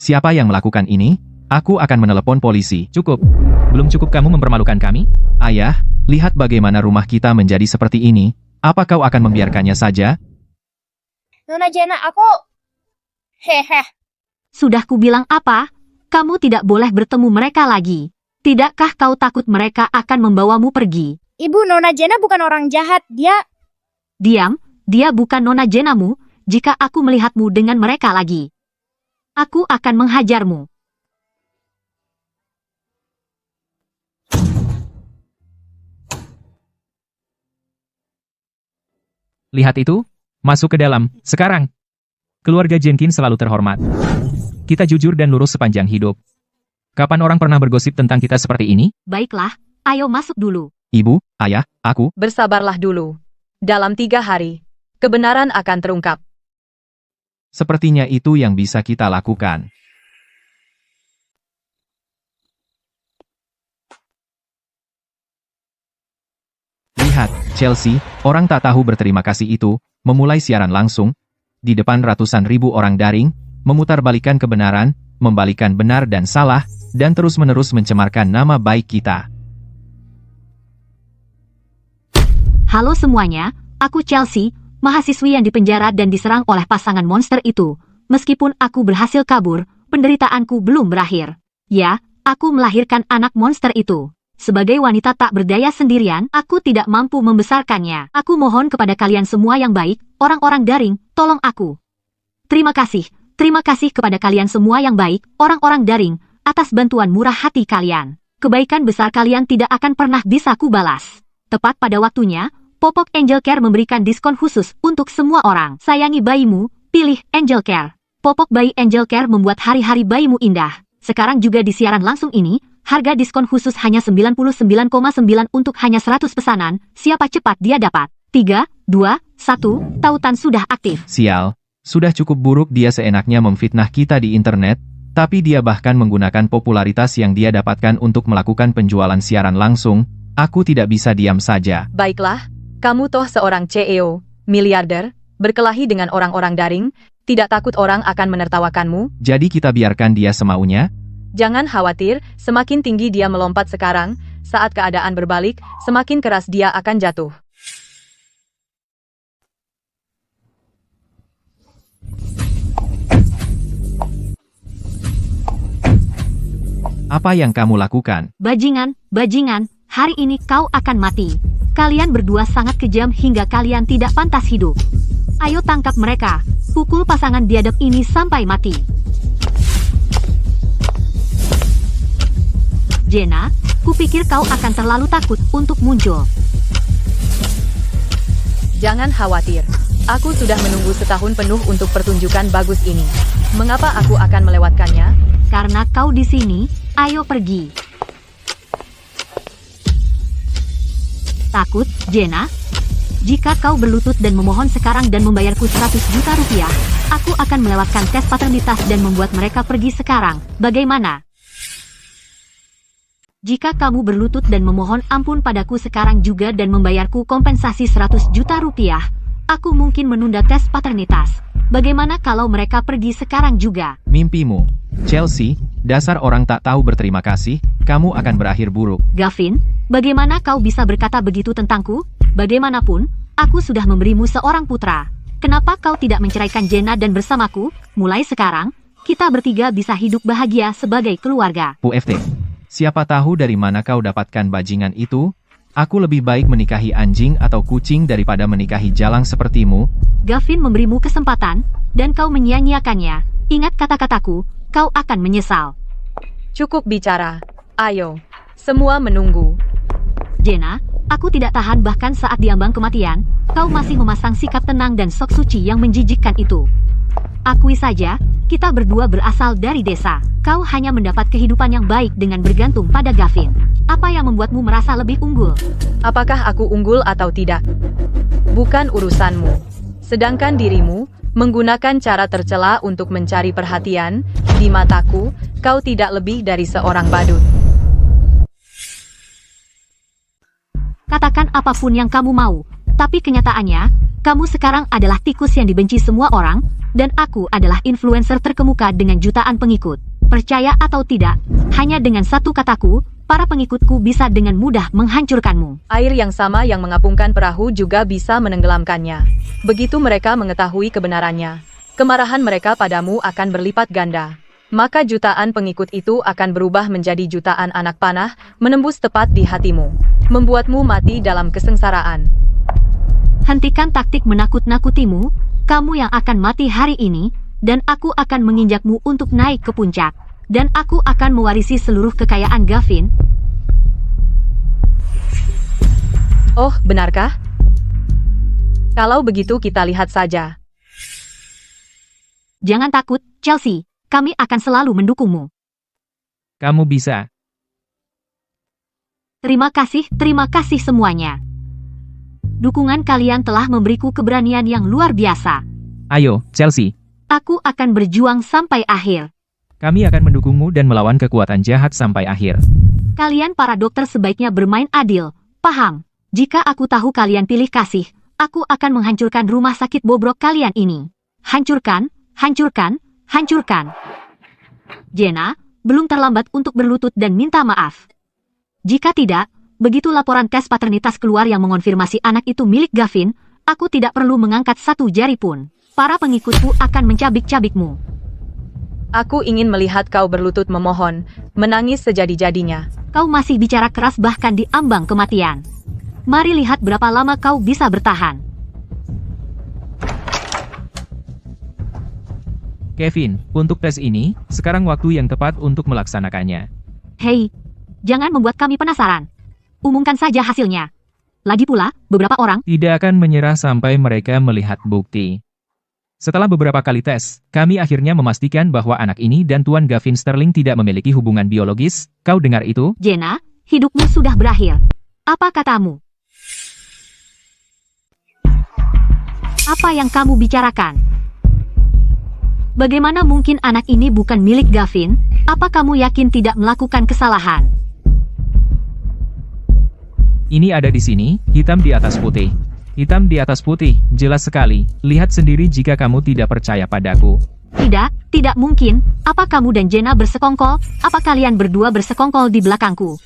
siapa yang melakukan ini? Aku akan menelepon polisi. Cukup. Belum cukup kamu mempermalukan kami? Ayah, lihat bagaimana rumah kita menjadi seperti ini. Apa kau akan membiarkannya saja? Nona Jenna, aku... Hehe. Sudah kubilang apa? Kamu tidak boleh bertemu mereka lagi. Tidakkah kau takut mereka akan membawamu pergi? Ibu, Nona Jenna bukan orang jahat. Diam, dia bukan nona Jennamu. Jika aku melihatmu dengan mereka lagi, aku akan menghajarmu. Lihat itu. Masuk ke dalam, sekarang. Keluarga Jenkins selalu terhormat. Kita jujur dan lurus sepanjang hidup. Kapan orang pernah bergosip tentang kita seperti ini? Baiklah, ayo masuk dulu. Ibu, ayah, aku, Bersabarlah dulu. Dalam 3 hari, kebenaran akan terungkap. sepertinya itu yang bisa kita lakukan. Lihat, Chelsea, orang tak tahu berterima kasih itu, memulai siaran langsung, di depan ratusan ribu orang daring, memutarbalikkan kebenaran, membalikan benar dan salah, dan terus-menerus mencemarkan nama baik kita. Halo semuanya, aku Chelsea, mahasiswi yang dipenjara dan diserang oleh pasangan monster itu. Meskipun aku berhasil kabur, penderitaanku belum berakhir. Ya, aku melahirkan anak monster itu. Sebagai wanita tak berdaya sendirian, aku tidak mampu membesarkannya. Aku mohon kepada kalian semua yang baik, orang-orang daring, tolong aku. Terima kasih kepada kalian semua yang baik, orang-orang daring, atas bantuan murah hati kalian. Kebaikan besar kalian tidak akan pernah bisa kubalas. Tepat pada waktunya, Popok Angel Care memberikan diskon khusus untuk semua orang. Sayangi bayimu, pilih Angel Care. Popok bayi Angel Care membuat hari-hari bayimu indah. Sekarang juga di siaran langsung ini, harga diskon khusus hanya 99,9 untuk hanya 100 pesanan. Siapa cepat dia dapat. 3, 2, 1, tautan sudah aktif. Sial, sudah cukup buruk dia seenaknya memfitnah kita di internet, tapi dia bahkan menggunakan popularitas yang dia dapatkan untuk melakukan penjualan siaran langsung. Aku tidak bisa diam saja. Baiklah, kamu toh seorang CEO, miliarder, berkelahi dengan orang-orang daring, tidak takut orang akan menertawakanmu? Jadi kita biarkan dia semaunya? Jangan khawatir, semakin tinggi dia melompat sekarang, saat keadaan berbalik, semakin keras dia akan jatuh. Apa yang kamu lakukan? Bajingan, hari ini kau akan mati. Kalian berdua sangat kejam hingga kalian tidak pantas hidup. Ayo tangkap mereka, pukul pasangan biadab ini sampai mati. Jenna, kupikir kau akan terlalu takut untuk muncul. Jangan khawatir, aku sudah menunggu setahun penuh untuk pertunjukan bagus ini. Mengapa aku akan melewatkannya? Karena kau di sini, ayo pergi. Takut, Jenna? Jika kau berlutut dan memohon sekarang dan membayarku 100 juta rupiah, aku akan melewatkan tes paternitas dan membuat mereka pergi sekarang. Bagaimana? Jika kamu berlutut dan memohon ampun padaku sekarang juga dan membayarku kompensasi 100 juta rupiah, aku mungkin menunda tes paternitas. Bagaimana kalau mereka pergi sekarang juga? Mimpimu. Chelsea, dasar orang tak tahu berterima kasih, kamu akan berakhir buruk. Gavin, bagaimana kau bisa berkata begitu tentangku? Bagaimanapun, aku sudah memberimu seorang putra. Kenapa kau tidak menceraikan Jenna dan bersamaku? Mulai sekarang, kita bertiga bisa hidup bahagia sebagai keluarga. UFT. Siapa tahu dari mana kau dapatkan bajingan itu? Aku lebih baik menikahi anjing atau kucing daripada menikahi jalang sepertimu. Gavin memberimu kesempatan, dan kau menyia-nyiakannya. Ingat kata-kataku, kau akan menyesal. Cukup bicara. Ayo, semua menunggu. Jenna, aku tidak tahan bahkan saat diambang kematian, kau masih memasang sikap tenang dan sok suci yang menjijikkan itu. Akui saja, kita berdua berasal dari desa. Kau hanya mendapat kehidupan yang baik dengan bergantung pada Gavin. Apa yang membuatmu merasa lebih unggul? Apakah aku unggul atau tidak? Bukan urusanmu. Sedangkan dirimu, menggunakan cara tercela untuk mencari perhatian, di mataku, kau tidak lebih dari seorang badut. Katakan apapun yang kamu mau, tapi kenyataannya, kamu sekarang adalah tikus yang dibenci semua orang, dan aku adalah influencer terkemuka dengan jutaan pengikut. Percaya atau tidak, hanya dengan satu kataku, para pengikutku bisa dengan mudah menghancurkanmu. Air yang sama yang mengapungkan perahu juga bisa menenggelamkannya. Begitu mereka mengetahui kebenarannya, kemarahan mereka padamu akan berlipat ganda. Maka jutaan pengikut itu akan berubah menjadi jutaan anak panah, menembus tepat di hatimu, membuatmu mati dalam kesengsaraan. Hentikan taktik menakut-nakutimu, kamu yang akan mati hari ini, dan aku akan menginjakmu untuk naik ke puncak. Dan aku akan mewarisi seluruh kekayaan Gavin. Oh, benarkah? Kalau begitu kita lihat saja. Jangan takut, Chelsea. Kami akan selalu mendukungmu. Kamu bisa. Terima kasih semuanya. Dukungan kalian telah memberiku keberanian yang luar biasa. Ayo, Chelsea. Aku akan berjuang sampai akhir. Kami akan mendukungmu dan melawan kekuatan jahat sampai akhir. Kalian para dokter sebaiknya bermain adil, paham? Jika aku tahu kalian pilih kasih, aku akan menghancurkan rumah sakit bobrok kalian ini. Hancurkan, hancurkan, hancurkan. Jenna, belum terlambat untuk berlutut dan minta maaf. Jika tidak, begitu laporan tes paternitas keluar yang mengonfirmasi anak itu milik Gavin, aku tidak perlu mengangkat satu jari pun. Para pengikutku akan mencabik-cabikmu. Aku ingin melihat kau berlutut memohon, menangis sejadi-jadinya. Kau masih bicara keras bahkan di ambang kematian. Mari lihat berapa lama kau bisa bertahan. Kevin, untuk tes ini, sekarang waktu yang tepat untuk melaksanakannya. Hei, jangan membuat kami penasaran. Umumkan saja hasilnya. Lagi pula, beberapa orang Tidak akan menyerah sampai mereka melihat bukti. Setelah beberapa kali tes, kami akhirnya memastikan bahwa anak ini dan Tuan Gavin Sterling tidak memiliki hubungan biologis. Kau dengar itu? Jenna, hidupmu sudah berakhir. Apa katamu? Apa yang kamu bicarakan? Bagaimana mungkin anak ini bukan milik Gavin? Apa kamu yakin tidak melakukan kesalahan? Ini ada di sini, hitam di atas putih. Hitam di atas putih, jelas sekali. Lihat sendiri jika kamu tidak percaya padaku. Tidak mungkin. Apa kamu dan Jenna bersekongkol? Apa kalian berdua bersekongkol di belakangku?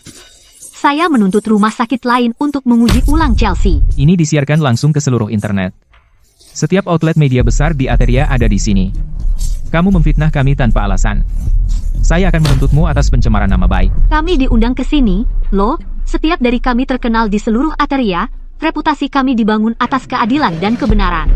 Saya menuntut rumah sakit lain untuk menguji ulang Chelsea. Ini disiarkan langsung ke seluruh internet. Setiap outlet media besar di Ateria ada di sini. Kamu memfitnah kami tanpa alasan. Saya akan menuntutmu atas pencemaran nama baik. Kami diundang ke sini, loh. Setiap dari kami terkenal di seluruh Ateria. Reputasi kami dibangun atas keadilan dan kebenaran.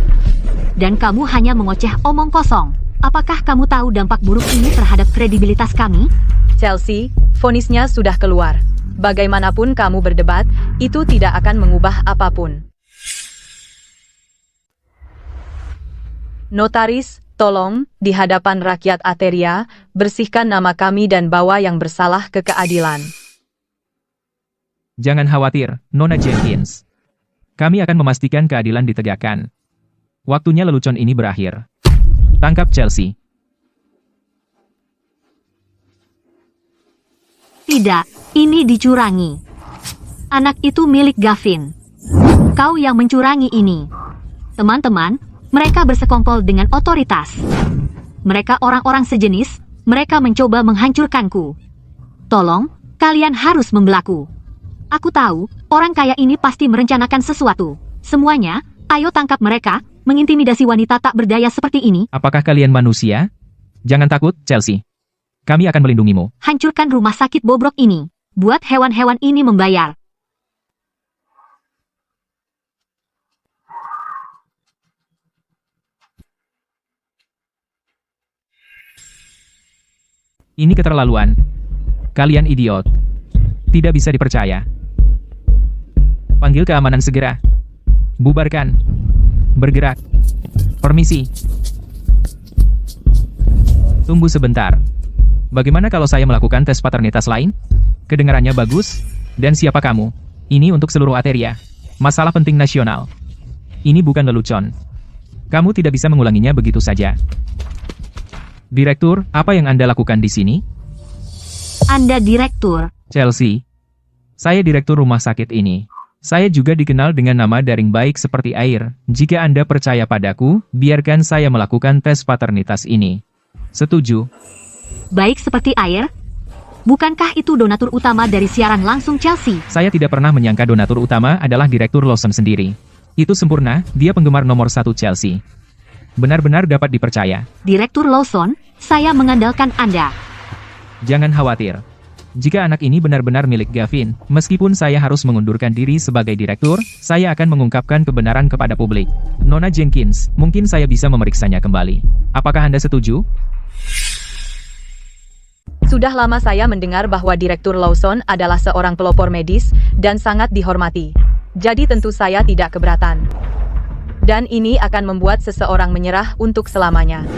Dan kamu hanya mengoceh omong kosong. Apakah kamu tahu dampak buruk ini terhadap kredibilitas kami? Chelsea, vonisnya sudah keluar. Bagaimanapun kamu berdebat, itu tidak akan mengubah apapun. Notaris, tolong, di hadapan rakyat Ateria, bersihkan nama kami dan bawa yang bersalah ke keadilan. Jangan khawatir, Nona Jenkins. Kami akan memastikan keadilan ditegakkan. Waktunya lelucon ini berakhir. Tangkap Chelsea. Tidak, ini dicurangi. Anak itu milik Gavin. Kau yang mencurangi ini. Teman-teman, mereka bersekongkol dengan otoritas. Mereka orang-orang sejenis, mereka mencoba menghancurkanku. Tolong, kalian harus membelaku. Aku tahu, orang kaya ini pasti merencanakan sesuatu. Semuanya, ayo tangkap mereka, mengintimidasi wanita tak berdaya seperti ini. Apakah kalian manusia? Jangan takut, Chelsea. Kami akan melindungimu. Hancurkan rumah sakit bobrok ini. Buat hewan-hewan ini membayar. Ini keterlaluan. Kalian idiot. Tidak bisa dipercaya. Panggil keamanan segera. Bubarkan. Bergerak. Permisi. Tunggu sebentar. Bagaimana kalau saya melakukan tes paternitas lain? Kedengarannya bagus. Dan siapa kamu? Ini untuk seluruh Ateria. Masalah penting nasional. Ini bukan lelucon. Kamu tidak bisa mengulanginya begitu saja. Direktur, apa yang Anda lakukan di sini? Anda direktur. Chelsea. Saya direktur rumah sakit ini. Saya juga dikenal dengan nama daring baik seperti air. Jika Anda percaya padaku, biarkan saya melakukan tes paternitas ini. Setuju? Baik seperti air? Bukankah itu donatur utama dari siaran langsung Chelsea? Saya tidak pernah menyangka donatur utama adalah Direktur Lawson sendiri. Itu sempurna, dia penggemar nomor 1 Chelsea. Benar-benar dapat dipercaya. Direktur Lawson, saya mengandalkan Anda. Jangan khawatir. Jika anak ini benar-benar milik Gavin, meskipun saya harus mengundurkan diri sebagai direktur, saya akan mengungkapkan kebenaran kepada publik. Nona Jenkins, mungkin saya bisa memeriksanya kembali. Apakah Anda setuju? Sudah lama saya mendengar bahwa Direktur Lawson adalah seorang pelopor medis dan sangat dihormati. Jadi tentu saya tidak keberatan. Dan ini akan membuat seseorang menyerah untuk selamanya.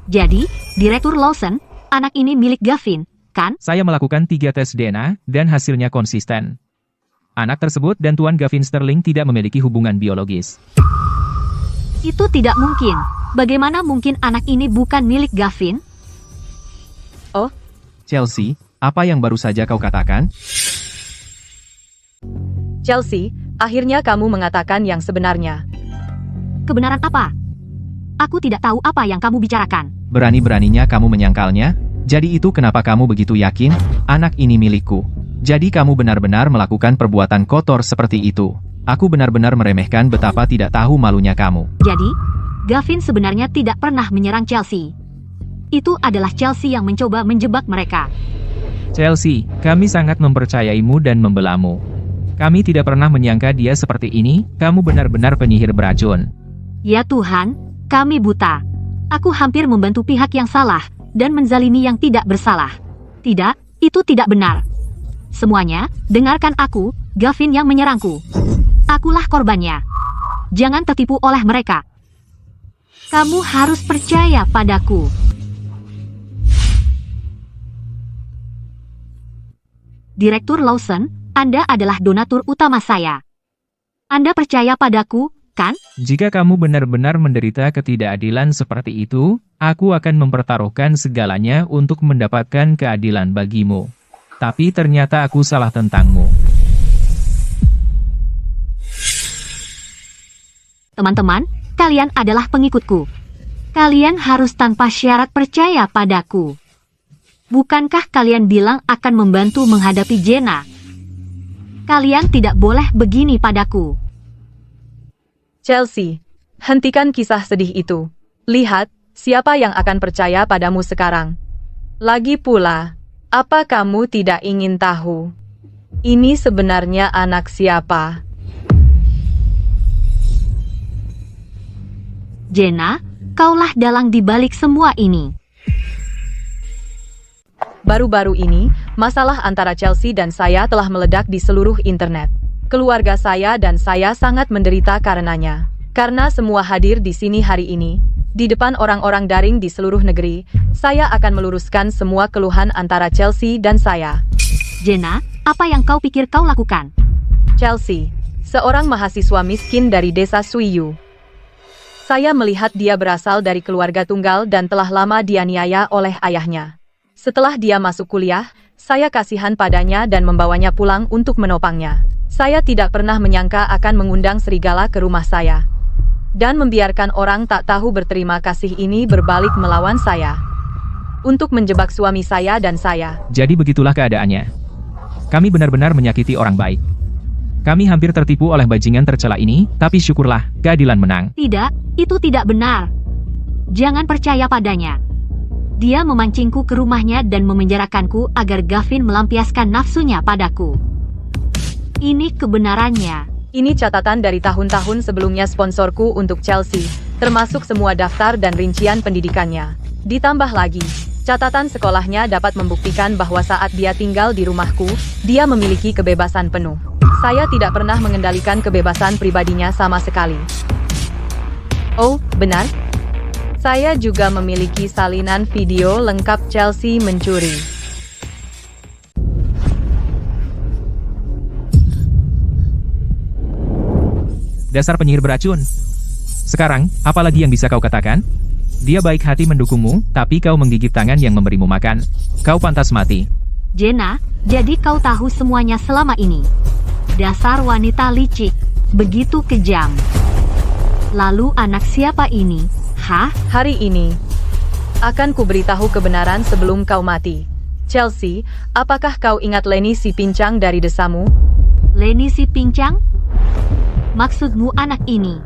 Jadi, Direktur Lawson, anak ini milik Gavin, kan? Saya melakukan 3 tes DNA, dan hasilnya konsisten. Anak tersebut dan Tuan Gavin Sterling tidak memiliki hubungan biologis. Itu tidak mungkin. Bagaimana mungkin anak ini bukan milik Gavin? Oh, Chelsea, apa yang baru saja kau katakan? Chelsea, akhirnya kamu mengatakan yang sebenarnya. Kebenaran apa? Aku tidak tahu apa yang kamu bicarakan. Berani-beraninya kamu menyangkalnya? Jadi itu kenapa kamu begitu yakin? Anak ini milikku. Jadi kamu benar-benar melakukan perbuatan kotor seperti itu. Aku benar-benar meremehkan betapa tidak tahu malunya kamu. Jadi, Gavin sebenarnya tidak pernah menyerang Chelsea. Itu adalah Chelsea yang mencoba menjebak mereka. Chelsea, kami sangat mempercayaimu dan membelamu. Kami tidak pernah menyangka dia seperti ini, kamu benar-benar penyihir beracun. Ya Tuhan, kami buta. Aku hampir membantu pihak yang salah, dan menzalimi yang tidak bersalah. Tidak, itu tidak benar. Semuanya, dengarkan aku, Gavin yang menyerangku. Akulah korbannya. Jangan tertipu oleh mereka. Kamu harus percaya padaku. Direktur Lawson, Anda adalah donatur utama saya. Anda percaya padaku, kan? Jika kamu benar-benar menderita ketidakadilan seperti itu, aku akan mempertaruhkan segalanya untuk mendapatkan keadilan bagimu. Tapi ternyata aku salah tentangmu. Teman-teman, kalian adalah pengikutku. Kalian harus tanpa syarat percaya padaku. Bukankah kalian bilang akan membantu menghadapi Jenna? Kalian tidak boleh begini padaku. Chelsea, hentikan kisah sedih itu. Lihat, siapa yang akan percaya padamu sekarang. Lagi pula, apa kamu tidak ingin tahu? Ini sebenarnya anak siapa? Jenna, kaulah dalang di balik semua ini. Baru-baru ini, masalah antara Chelsea dan saya telah meledak di seluruh internet. Keluarga saya dan saya sangat menderita karenanya. Karena semua hadir di sini hari ini, di depan orang-orang daring di seluruh negeri, saya akan meluruskan semua keluhan antara Chelsea dan saya. Jenna, apa yang kau pikir kau lakukan? Chelsea, seorang mahasiswa miskin dari desa Suiyu. Saya melihat dia berasal dari keluarga tunggal dan telah lama dianiaya oleh ayahnya. Setelah dia masuk kuliah, saya kasihan padanya dan membawanya pulang untuk menopangnya. Saya tidak pernah menyangka akan mengundang serigala ke rumah saya. Dan membiarkan orang tak tahu berterima kasih ini berbalik melawan saya. Untuk menjebak suami saya dan saya. Jadi begitulah keadaannya. Kami benar-benar menyakiti orang baik. Kami hampir tertipu oleh bajingan tercela ini, tapi syukurlah, keadilan menang. Tidak, itu tidak benar. Jangan percaya padanya. Dia memancingku ke rumahnya dan memenjarakanku agar Gavin melampiaskan nafsunya padaku. Ini kebenarannya. Ini catatan dari tahun-tahun sebelumnya sponsorku untuk Chelsea, termasuk semua daftar dan rincian pendidikannya. Ditambah lagi, catatan sekolahnya dapat membuktikan bahwa saat dia tinggal di rumahku, dia memiliki kebebasan penuh. Saya tidak pernah mengendalikan kebebasan pribadinya sama sekali. Oh, benar? Saya juga memiliki salinan video lengkap Chelsea mencuri. Dasar penyihir beracun. Sekarang, apa lagi yang bisa kau katakan? Dia baik hati mendukungmu, tapi kau menggigit tangan yang memberimu makan. Kau pantas mati. Jenna, jadi kau tahu semuanya selama ini. Dasar wanita licik, begitu kejam. Lalu anak siapa ini? Hah? Hari ini, akan kuberitahu kebenaran sebelum kau mati. Chelsea, apakah kau ingat Lenny si pincang dari desamu? Lenny si pincang? Maksudmu anak ini?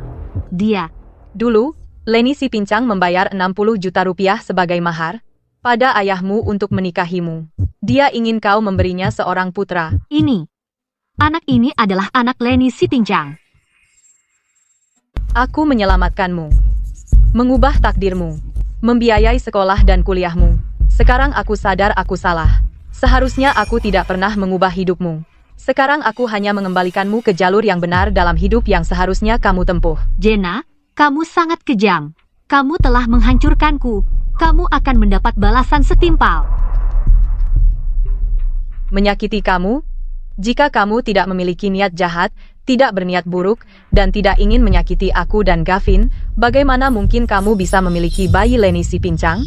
Dia. Dulu, Lenny si pincang membayar 60 juta rupiah sebagai mahar pada ayahmu untuk menikahimu. Dia ingin kau memberinya seorang putra. Ini. Anak ini adalah anak Lenny si pincang. Aku menyelamatkanmu. Mengubah takdirmu. Membiayai sekolah dan kuliahmu. Sekarang aku sadar aku salah. Seharusnya aku tidak pernah mengubah hidupmu. Sekarang aku hanya mengembalikanmu ke jalur yang benar dalam hidup yang seharusnya kamu tempuh. Jenna, kamu sangat kejam. Kamu telah menghancurkanku. kamu akan mendapat balasan setimpal. Menyakiti kamu? Jika kamu tidak memiliki niat jahat, tidak berniat buruk, dan tidak ingin menyakiti aku dan Gavin, bagaimana mungkin kamu bisa memiliki bayi Leni si pincang?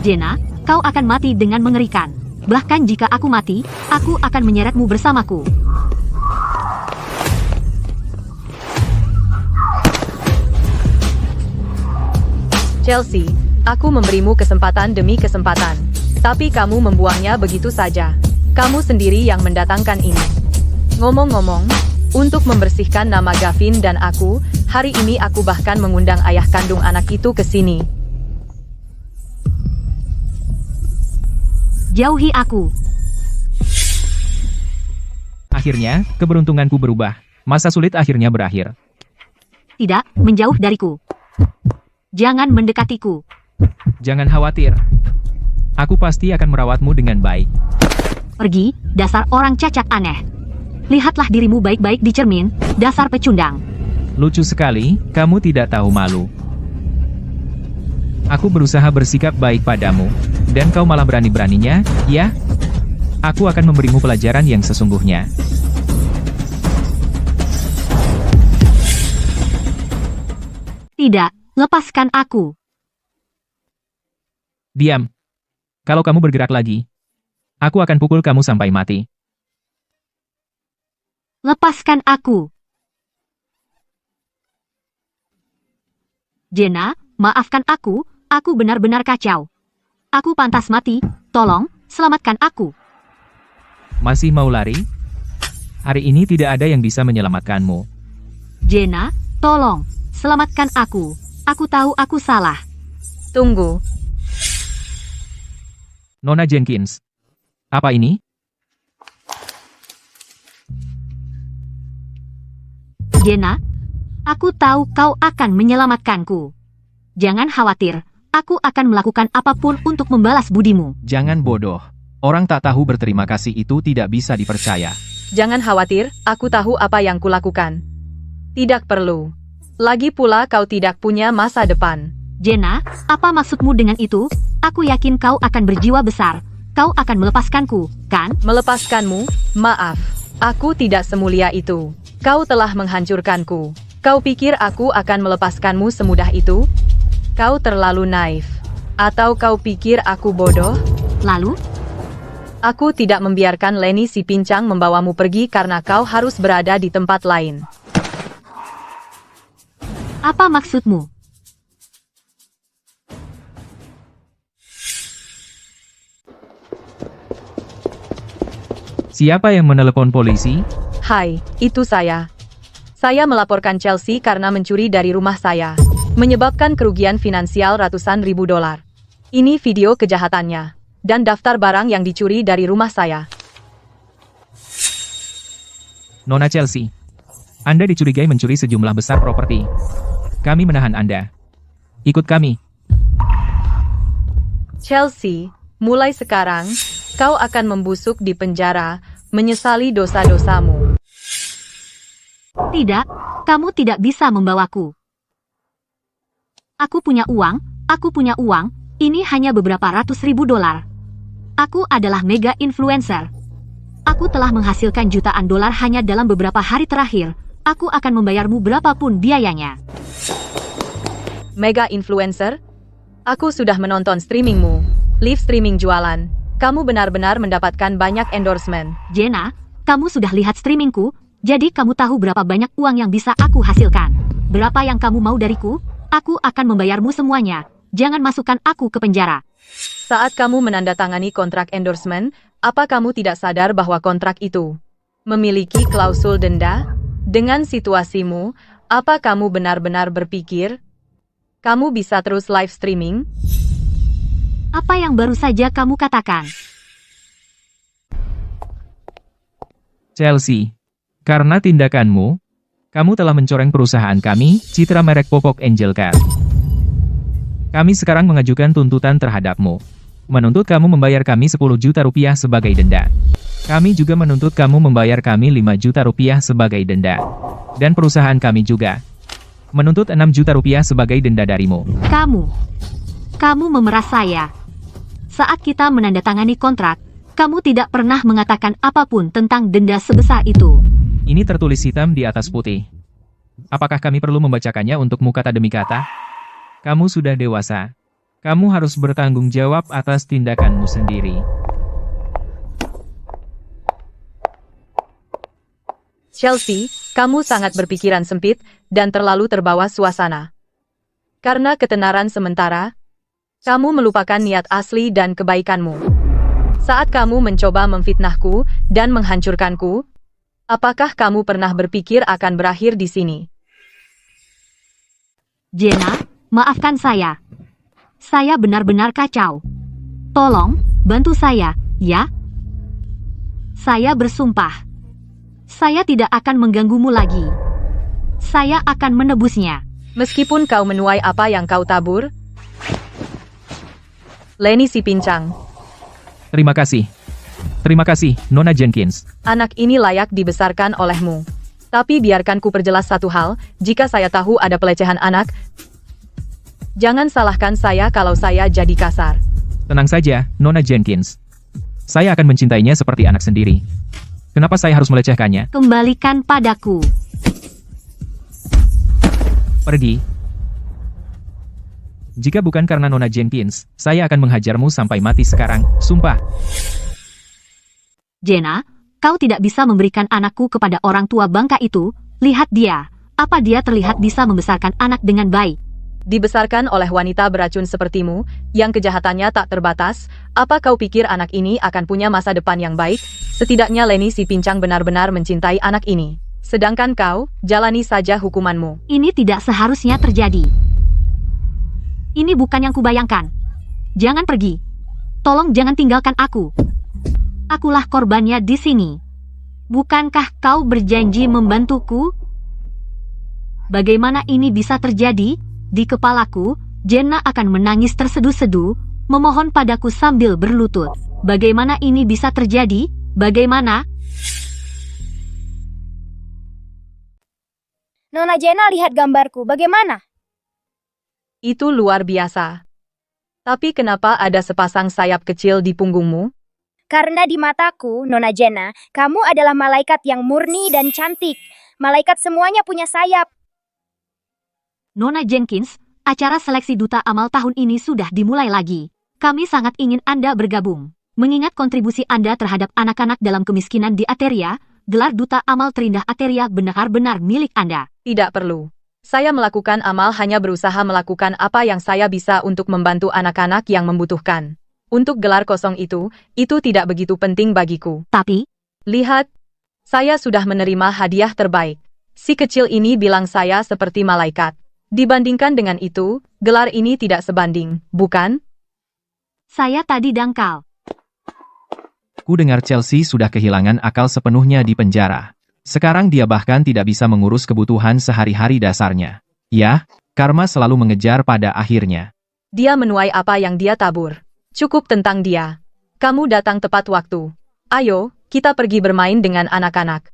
Jenna, kau akan mati dengan mengerikan. Bahkan jika aku mati, aku akan menyeretmu bersamaku. Chelsea, aku memberimu kesempatan demi kesempatan. Tapi kamu membuangnya begitu saja. Kamu sendiri yang mendatangkan ini. Ngomong-ngomong, untuk membersihkan nama Gavin dan aku, hari ini aku bahkan mengundang ayah kandung anak itu ke sini. Jauhi aku. Akhirnya, keberuntunganku berubah. Masa sulit akhirnya berakhir. Tidak, menjauh dariku. Jangan mendekatiku. Jangan khawatir. Aku pasti akan merawatmu dengan baik. Pergi, dasar orang cacat aneh. Lihatlah dirimu baik-baik di cermin, dasar pecundang. Lucu sekali, kamu tidak tahu malu. Aku berusaha bersikap baik padamu, dan kau malah berani-beraninya, ya? Aku akan memberimu pelajaran yang sesungguhnya. Tidak, lepaskan aku. Diam. Kalau kamu bergerak lagi, aku akan pukul kamu sampai mati. Lepaskan aku. Jenna, maafkan aku benar-benar kacau. Aku pantas mati, tolong, selamatkan aku. Masih mau lari? Hari ini tidak ada yang bisa menyelamatkanmu. Jenna, tolong, selamatkan aku. Aku tahu aku salah. Tunggu. Nona Jenkins. Apa ini? Jenna, aku tahu kau akan menyelamatkanku. Jangan khawatir, aku akan melakukan apapun untuk membalas budimu. Jangan bodoh. Orang tak tahu berterima kasih itu tidak bisa dipercaya. Jangan khawatir, aku tahu apa yang kulakukan. Tidak perlu. Lagi pula kau tidak punya masa depan. Jenna, apa maksudmu dengan itu? Aku yakin kau akan berjiwa besar. Kau akan melepaskanku, kan? Melepaskanmu? Maaf. Aku tidak semulia itu. Kau telah menghancurkanku. Kau pikir aku akan melepaskanmu semudah itu? Kau terlalu naif. Atau kau pikir aku bodoh? Lalu? Aku tidak membiarkan Leni si pincang membawamu pergi karena kau harus berada di tempat lain. Apa maksudmu? Siapa yang menelepon polisi? Hai, itu saya. Saya melaporkan Chelsea karena mencuri dari rumah saya, menyebabkan kerugian finansial ratusan ribu dolar. Ini video kejahatannya, dan daftar barang yang dicuri dari rumah saya. Nona Chelsea. Anda dicurigai mencuri sejumlah besar properti. Kami menahan Anda. Ikut kami. Chelsea, mulai sekarang, kau akan membusuk di penjara, menyesali dosa-dosamu. Tidak, kamu tidak bisa membawaku. Aku punya uang, ini hanya beberapa ratus ribu dolar. Aku adalah mega influencer. Aku telah menghasilkan jutaan dolar hanya dalam beberapa hari terakhir. Aku akan membayarmu berapapun biayanya. Mega influencer? Aku sudah menonton streamingmu, live streaming jualan. Kamu benar-benar mendapatkan banyak endorsement. Jenna, kamu sudah lihat streamingku, jadi kamu tahu berapa banyak uang yang bisa aku hasilkan. Berapa yang kamu mau dariku? Aku akan membayarmu semuanya. Jangan masukkan aku ke penjara. Saat kamu menandatangani kontrak endorsement, apa kamu tidak sadar bahwa kontrak itu memiliki klausul denda? Dengan situasimu, apa kamu benar-benar berpikir kamu bisa terus live streaming? Apa yang baru saja kamu katakan? Chelsea. Karena tindakanmu, kamu telah mencoreng perusahaan kami, citra merek Popok Angel Cat. Kami sekarang mengajukan tuntutan terhadapmu. Menuntut kamu membayar kami 10 juta rupiah sebagai denda. Kami juga menuntut kamu membayar kami 5 juta rupiah sebagai denda. Dan perusahaan kami juga menuntut 6 juta rupiah sebagai denda darimu. Kamu memeras saya. Saat kita menandatangani kontrak, kamu tidak pernah mengatakan apapun tentang denda sebesar itu. Ini tertulis hitam di atas putih. Apakah kami perlu membacakannya untukmu kata demi kata? Kamu sudah dewasa. Kamu harus bertanggung jawab atas tindakanmu sendiri. Chelsea, kamu sangat berpikiran sempit dan terlalu terbawa suasana. Karena ketenaran sementara, kamu melupakan niat asli dan kebaikanmu. Saat kamu mencoba memfitnahku dan menghancurkanku, apakah kamu pernah berpikir akan berakhir di sini? Jenna, maafkan saya. Saya benar-benar kacau. Tolong, bantu saya, ya? Saya bersumpah. Saya tidak akan mengganggumu lagi. Saya akan menebusnya. Meskipun kau menuai apa yang kau tabur, Leni si pincang. Terima kasih. Terima kasih, Nona Jenkins. Anak ini layak dibesarkan olehmu. Tapi biarkan ku perjelas satu hal, jika saya tahu ada pelecehan anak, jangan salahkan saya kalau saya jadi kasar. Tenang saja, Nona Jenkins. Saya akan mencintainya seperti anak sendiri. Kenapa saya harus melecehkannya? Kembalikan padaku. Pergi. Jika bukan karena Nona Jenkins, saya akan menghajarmu sampai mati sekarang. Sumpah. Jenna, kau tidak bisa memberikan anakku kepada orang tua bangka itu. Lihat dia. Apa dia terlihat bisa membesarkan anak dengan baik? Dibesarkan oleh wanita beracun sepertimu, yang kejahatannya tak terbatas, apa kau pikir anak ini akan punya masa depan yang baik? Setidaknya Leni si pincang benar-benar mencintai anak ini. Sedangkan kau, jalani saja hukumanmu. Ini tidak seharusnya terjadi. Ini bukan yang kubayangkan. Jangan pergi. Tolong jangan tinggalkan aku. Akulah korbannya di sini. Bukankah kau berjanji membantuku? Bagaimana ini bisa terjadi? Di kepalaku, Jenna akan menangis terseduh-seduh, memohon padaku sambil berlutut. Bagaimana ini bisa terjadi? Bagaimana? Nona Jenna lihat gambarku, bagaimana? Itu luar biasa. Tapi kenapa ada sepasang sayap kecil di punggungmu? Karena di mataku, Nona Jenna, kamu adalah malaikat yang murni dan cantik. Malaikat semuanya punya sayap. Nona Jenkins, acara seleksi duta amal tahun ini sudah dimulai lagi. Kami sangat ingin Anda bergabung. Mengingat kontribusi Anda terhadap anak-anak dalam kemiskinan di Ateria, gelar duta amal terindah Ateria benar-benar milik Anda. Tidak perlu. Saya melakukan amal hanya berusaha melakukan apa yang saya bisa untuk membantu anak-anak yang membutuhkan. Untuk gelar kosong itu tidak begitu penting bagiku. Tapi, Lihat, saya sudah menerima hadiah terbaik. Si kecil ini bilang saya seperti malaikat. Dibandingkan dengan itu, gelar ini tidak sebanding, bukan? saya tadi dangkal. Ku dengar Chelsea sudah kehilangan akal sepenuhnya di penjara. Sekarang dia bahkan tidak bisa mengurus kebutuhan sehari-hari dasarnya. Ya, karma selalu mengejar pada akhirnya. Dia menuai apa yang dia tabur. Cukup tentang dia. Kamu datang tepat waktu. Ayo, kita pergi bermain dengan anak-anak.